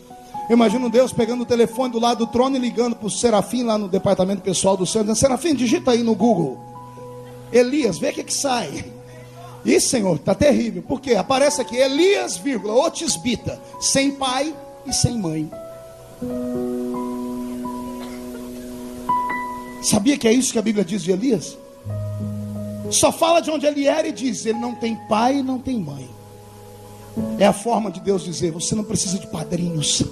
Eu imagino Deus pegando o telefone do lado do trono e ligando para o Serafim lá no departamento pessoal do céu, dizendo: Serafim, digita aí no Google Elias, vê o que sai. Isso, Senhor, está terrível. Por quê? Aparece aqui: Elias, o tisbita, sem pai e sem mãe. Sabia que é isso que a Bíblia diz de Elias? Só fala de onde ele era e diz: ele não tem pai e não tem mãe. É a forma de Deus dizer: você não precisa de padrinhos.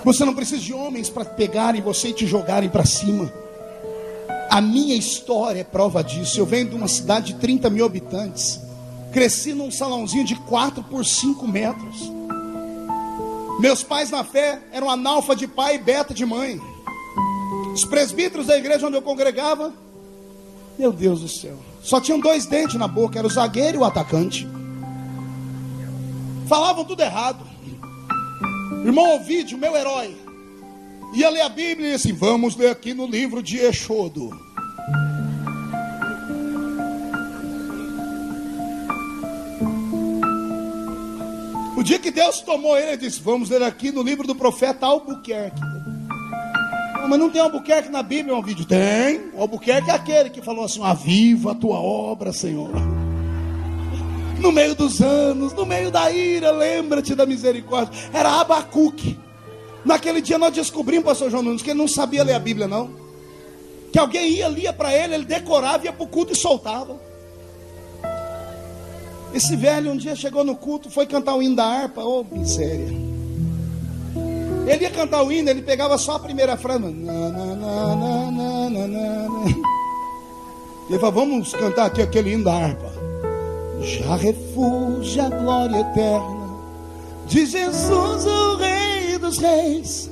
Você não precisa de homens para pegarem você e te jogarem para cima. A minha história é prova disso. Eu venho de uma cidade de 30 mil habitantes. Cresci num salãozinho de 4 por 5 metros. Meus pais na fé eram analfa de pai e beta de mãe. Os presbíteros da igreja onde eu congregava, meu Deus do céu, só tinham 2 dentes na boca. Era o zagueiro e o atacante. Falavam tudo errado. Irmão Ovídio, meu herói, ia ler a Bíblia e assim: vamos ler aqui no livro de Êxodo. O dia que Deus tomou ele disse: vamos ler aqui no livro do profeta Albuquerque. Mas não tem Albuquerque na Bíblia, um vídeo? Tem. O Albuquerque é aquele que falou assim: aviva a tua obra, Senhor. No meio dos anos, no meio da ira, lembra-te da misericórdia. Era Abacuque. Naquele dia nós descobrimos, pastor João Nunes, que ele não sabia ler a Bíblia não. Que alguém lia para ele, ele decorava, ia para o culto e soltava. Esse velho um dia chegou no culto, foi cantar o hino da harpa. Oh, miséria. Ele ia cantar o hino, ele pegava só a primeira frase. Ele falou: vamos cantar aqui aquele hino da harpa. Já refúgio a glória eterna de Jesus, o Rei dos Reis.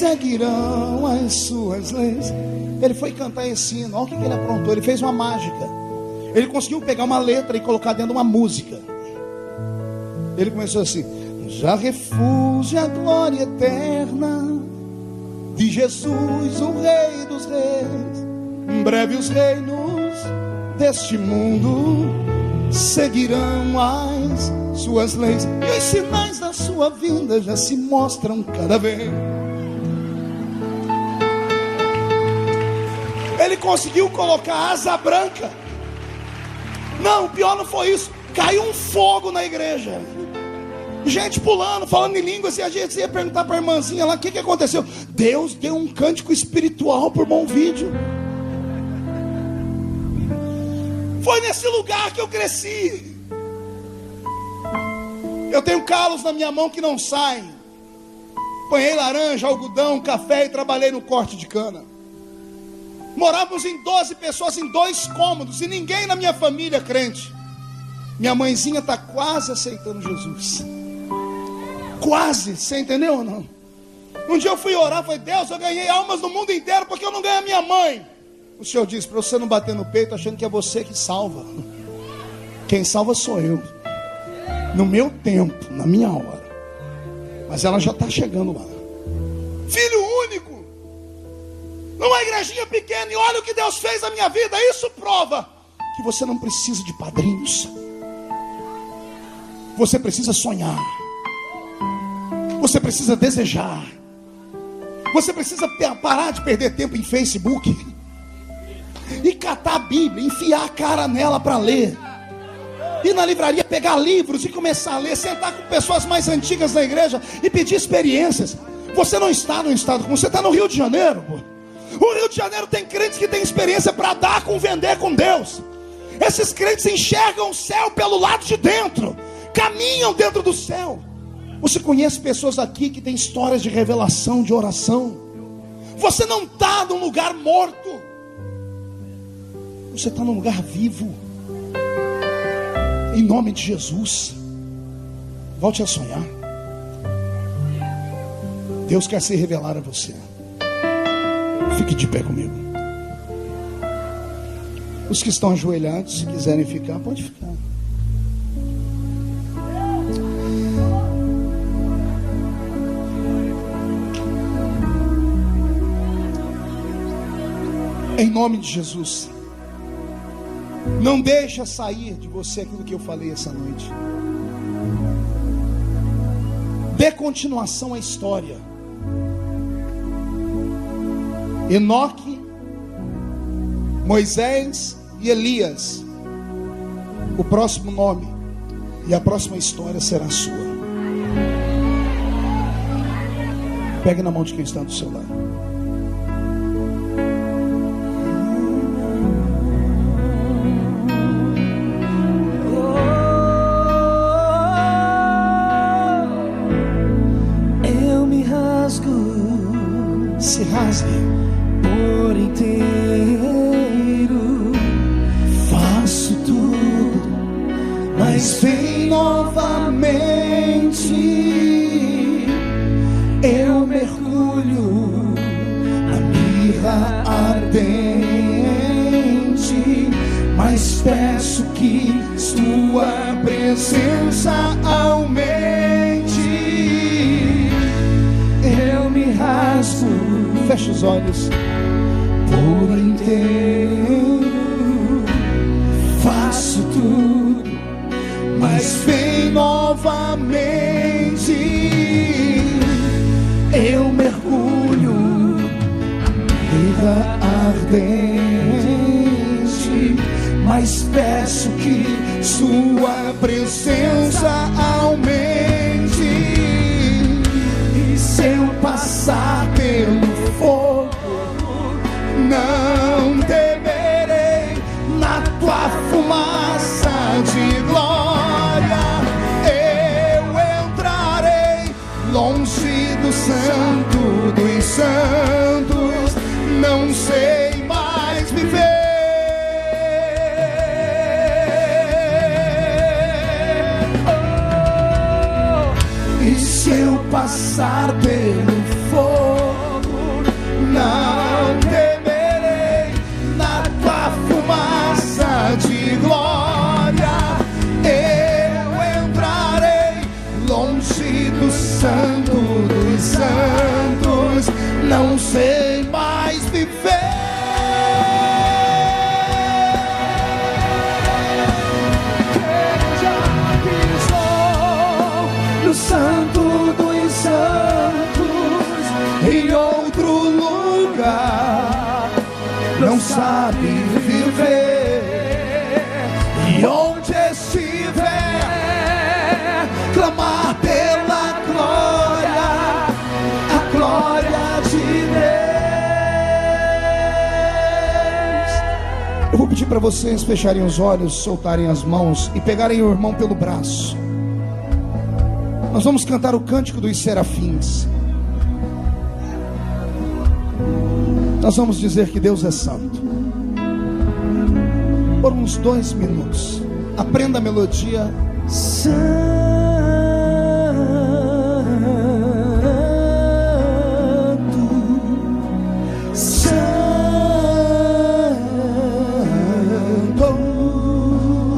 seguirão as suas leis. Ele foi cantar esse hino. Olha o que ele aprontou. Ele fez uma mágica. Ele conseguiu pegar uma letra e colocar dentro de uma música. Ele começou assim: já refúgio a glória eterna de Jesus, o Rei dos Reis. Em breve os reinos deste mundo seguirão as suas leis, e os sinais da sua vinda já se mostram cada vez. Ele conseguiu colocar asa branca. Não, o pior não foi isso. Caiu um fogo na igreja. Gente pulando, falando em línguas. E a gente ia perguntar para a irmãzinha lá: o que aconteceu? Deus deu um cântico espiritual por bom vídeo. Foi nesse lugar que eu cresci. Eu tenho calos na minha mão que não saem. Apanhei laranja, algodão, café e trabalhei no corte de cana. Morávamos em 12 pessoas em 2 cômodos e ninguém na minha família crente. Minha mãezinha está quase aceitando Jesus. Quase, você entendeu ou não? Um dia eu fui orar, falei: Deus, eu ganhei almas no mundo inteiro, porque eu não ganhei a minha mãe. O Senhor disse para você não bater no peito achando que é você que salva. Quem salva sou eu. No meu tempo, na minha hora. Mas ela já está chegando lá. Filho único, numa igrejinha pequena, e olha o que Deus fez na minha vida. Isso prova que você não precisa de padrinhos. Você precisa sonhar. Você precisa desejar. Você precisa parar de perder tempo em Facebook e catar a Bíblia, enfiar a cara nela para ler. Ir na livraria, pegar livros e começar a ler. Sentar com pessoas mais antigas na igreja e pedir experiências. Você não está no estado comum, você está no Rio de Janeiro, pô. O Rio de Janeiro tem crentes que têm experiência para dar com vender com Deus. Esses crentes enxergam o céu pelo lado de dentro, caminham dentro do céu. Você conhece pessoas aqui que têm histórias de revelação, de oração. Você não está num lugar morto, você está num lugar vivo. Em nome de Jesus, volte a sonhar. Deus quer se revelar a você. Fique de pé comigo. Os que estão ajoelhados, se quiserem ficar, pode ficar. Em nome de Jesus, não deixa sair de você aquilo que eu falei essa noite. Dê continuação à história. Enoque, Moisés e Elias. O próximo nome e a próxima história será sua. Pegue na mão de quem está do seu lado. Se rasgue por inteiro, faço tudo, mas vem novamente. Eu mergulho na mirra ardente, mas peço que sua presença aumente. Eu me rasgo, fecha os olhos, por inteiro, faço tudo, mas vem novamente. Eu mergulho, vida ardente, mas peço que sua presença aumente. E se eu passar pelo fogo, não temerei. Na tua fumaça de glória eu entrarei, longe do santo dos santos, não sei mais viver. E se eu passar pelo fogo, sei mais viver. Já pisou no santo dos santos, em outro lugar, não sabe viver. E onde estiver, clamar pela glória, a glória de Deus. Eu vou pedir para vocês fecharem os olhos, soltarem as mãos e pegarem o irmão pelo braço. Nós vamos cantar o cântico dos serafins. Nós vamos dizer que Deus é santo por uns 2 minutos. Aprenda a melodia. Santo, santo.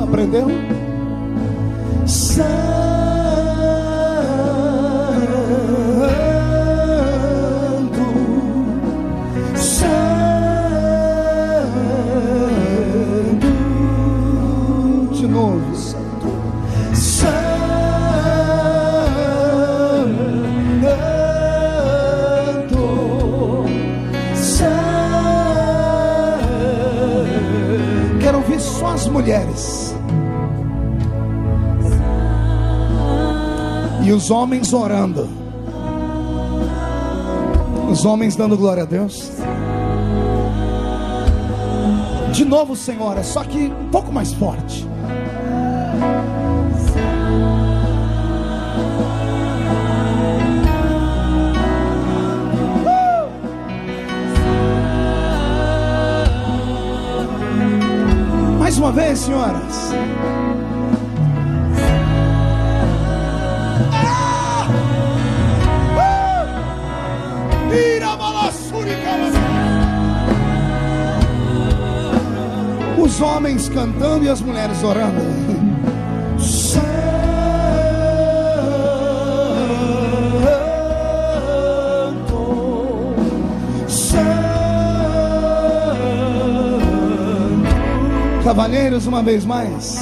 Aprendeu? Santo, santo. De novo, santo, santo, santo. Quero ouvir só as mulheres e os homens orando, os homens dando glória a Deus. De novo, Senhora, só que um pouco mais forte. Mais uma vez, senhoras. Os homens cantando e as mulheres orando. Santo, santo. Cavalheiros, uma vez mais.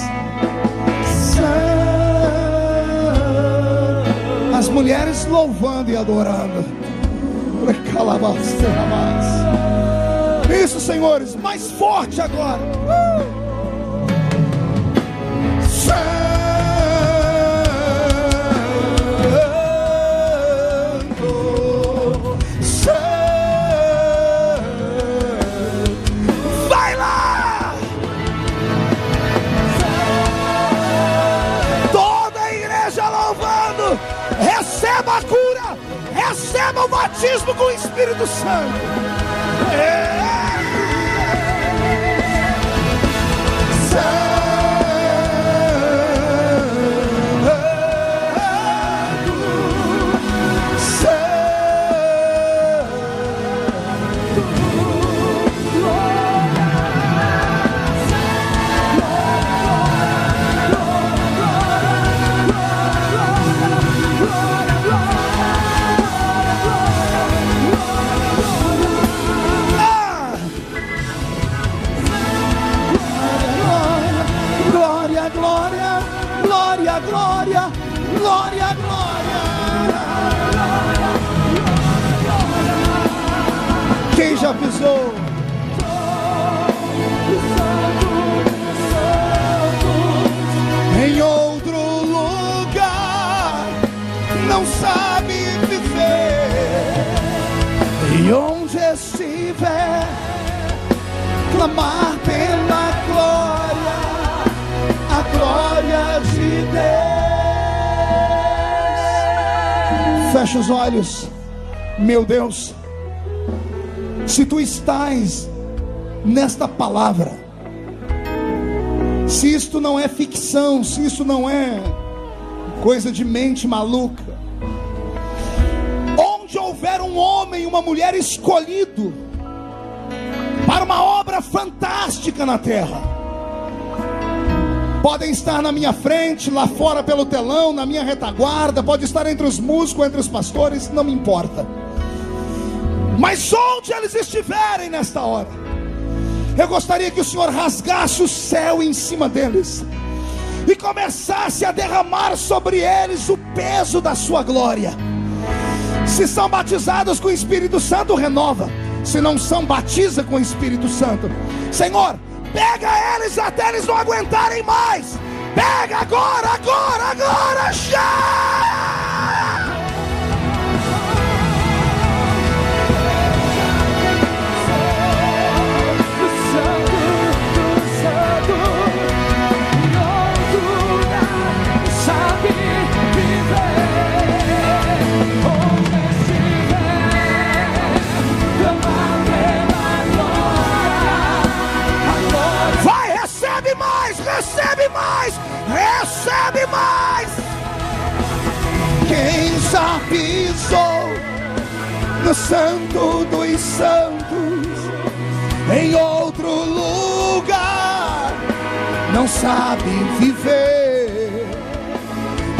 As mulheres louvando e adorando. Isso, senhores, mais forte agora. Santo, santo. Vai lá! Toda a igreja louvando. Receba a cura, receba o batismo com o Espírito Santo. Glória, glória, glória, glória. Quem já pisou? Em outro lugar, não sabe viver. E onde estiver, clamar pela glória, a glória de Deus. Fecha os olhos. Meu Deus, se tu estás nesta palavra, se isto não é ficção, se isso não é coisa de mente maluca, onde houver um homem e uma mulher escolhido para uma obra fantástica na terra, podem estar na minha frente, lá fora pelo telão, na minha retaguarda, pode estar entre os músicos, entre os pastores, não me importa. Mas onde eles estiverem nesta hora, eu gostaria que o Senhor rasgasse o céu em cima deles e começasse a derramar sobre eles o peso da sua glória. Se são batizados com o Espírito Santo, renova. Se não são, batiza com o Espírito Santo. Senhor, pega eles até eles não aguentarem mais. Pega agora, agora, agora, já! Recebe mais, recebe mais. Quem já pisou no Santo dos Santos, em outro lugar, não sabe viver.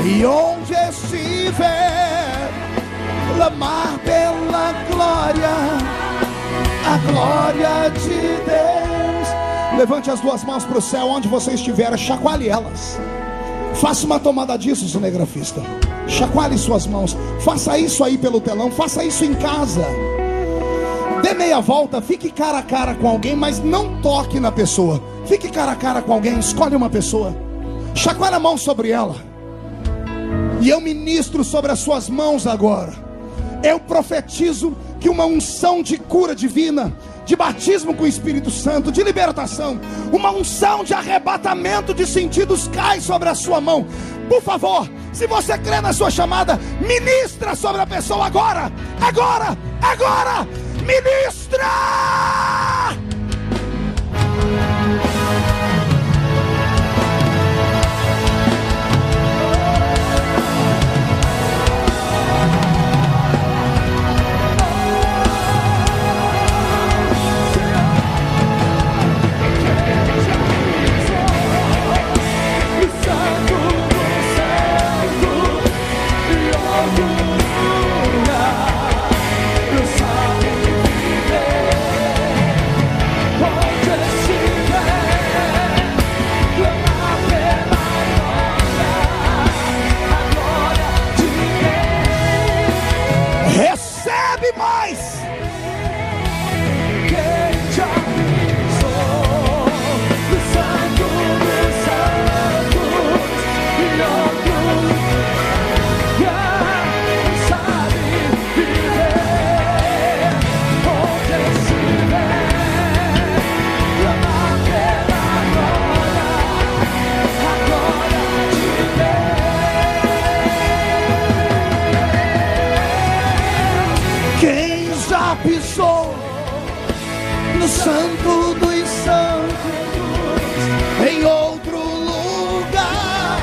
E onde estiver, clamar pela glória, a glória de Deus. Levante as duas mãos para o céu, onde você estiver, chacoalhe elas. Faça uma tomada disso, cinegrafista. Chacoalhe suas mãos. Faça isso aí pelo telão, faça isso em casa. Dê meia volta, fique cara a cara com alguém, mas não toque na pessoa. Fique cara a cara com alguém, escolhe uma pessoa. Chacoalhe a mão sobre ela. E eu ministro sobre as suas mãos agora. Eu profetizo que uma unção de cura divina, de batismo com o Espírito Santo, de libertação, uma unção de arrebatamento de sentidos cai sobre a sua mão. Por favor, se você crê na sua chamada, ministra sobre a pessoa agora, agora, agora, ministra! Recebe mais. Quem já pisou no Santo dos Santos e outro lugar, sabe viver. Onde estiver, clamar pela glória, a glória de Deus. Quem já pisou no Santo dos Santos, em outro lugar,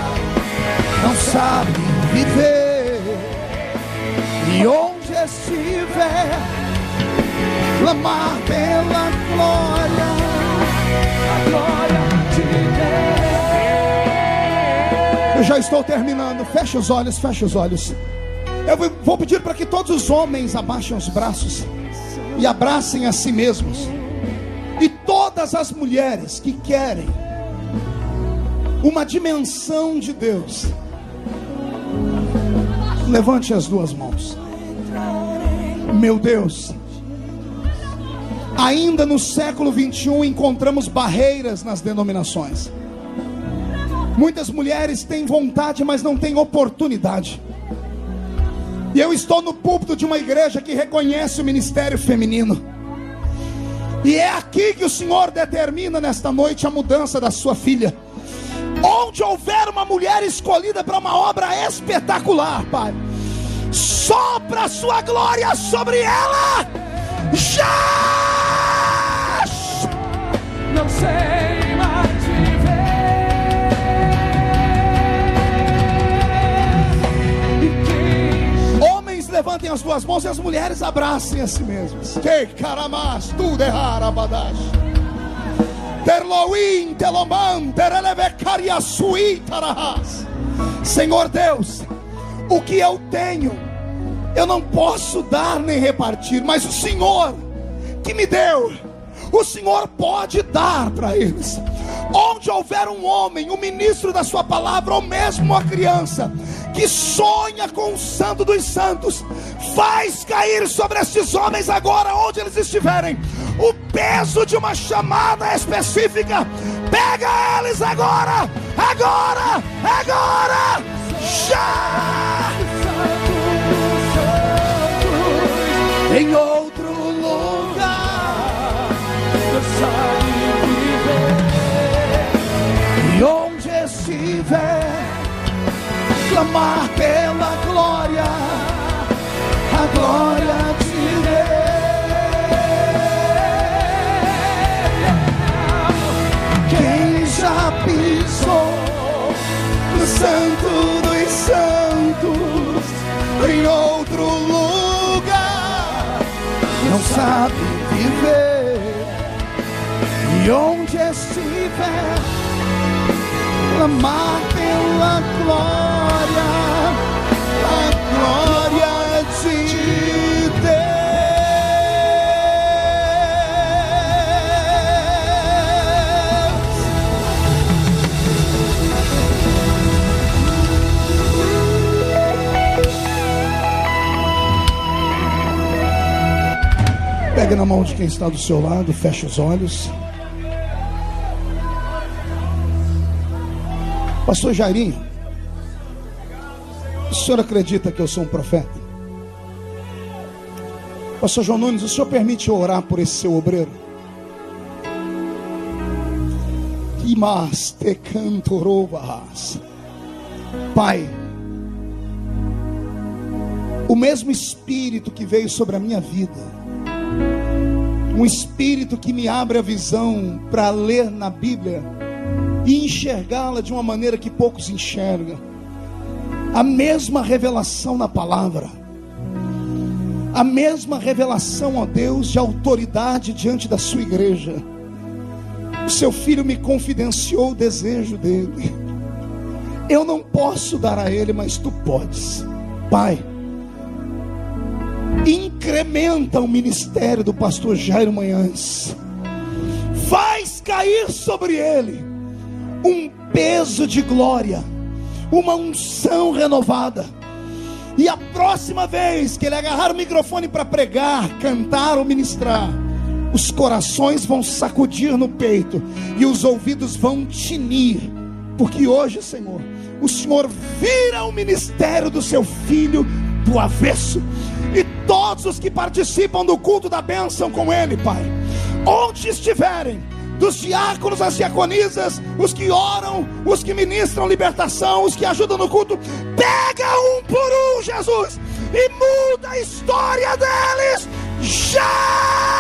não sabe viver. E onde estiver, clamar pela glória, a glória de Deus. Eu já estou terminando. Feche os olhos, feche os olhos. Eu vou pedir para que todos os homens abaixem os braços e abracem a si mesmos. E todas as mulheres que querem uma dimensão de Deus, levante as duas mãos. Meu Deus, ainda no século 21 encontramos barreiras nas denominações. Muitas mulheres têm vontade, mas não têm oportunidade. E eu estou no púlpito de uma igreja que reconhece o ministério feminino. E é aqui que o Senhor determina nesta noite a mudança da sua filha. Onde houver uma mulher escolhida para uma obra espetacular, Pai, sopra a sua glória sobre ela. Já! Não sei mais viver. Levantem as duas mãos e as mulheres abracem a si mesmas. Que caramas, tudo errar abadash. Terloim, telomam, terelevecaria suítarahas. Senhor Deus, o que eu tenho Eu não posso dar nem repartir, mas o Senhor que me deu, o Senhor pode dar para eles. Onde houver um homem, um ministro da sua palavra, ou mesmo uma criança que sonha com o Santo dos Santos, faz cair sobre estes homens agora, onde eles estiverem, o peso de uma chamada específica. Pega eles agora, agora, agora, já! Em outro lugar, cansar de viver, e onde estiver, clamar pela glória, a glória de Deus. Quem já pisou no Santo dos Santos, em outro lugar, não sabe viver. E onde estiver, clamar pela glória, a glória de Deus. Pegue na mão de quem está do seu lado, feche os olhos. Pastor Jairinho, o senhor acredita que eu sou um profeta? Pastor João Nunes, o senhor permite eu orar por esse seu obreiro? Pai, o mesmo Espírito que veio sobre a minha vida, um Espírito que me abre a visão para ler na Bíblia e enxergá-la de uma maneira que poucos enxergam, a mesma revelação na palavra, a mesma revelação, ó Deus, de autoridade diante da sua igreja. O seu filho me confidenciou o desejo dele. Eu não posso dar a ele, mas tu podes. Pai, incrementa o ministério do pastor Jairo Manhães, faz cair sobre ele um peso de glória, uma unção renovada. E a próxima vez que ele agarrar o microfone para pregar, cantar ou ministrar, os corações vão sacudir no peito e os ouvidos vão tinir, porque hoje, Senhor, o Senhor vira o ministério do seu filho do avesso. E todos os que participam do culto da bênção com ele, Pai, onde estiverem, dos diáconos às diaconisas, os que oram, os que ministram libertação, os que ajudam no culto, pega um por um, Jesus, e muda a história deles já!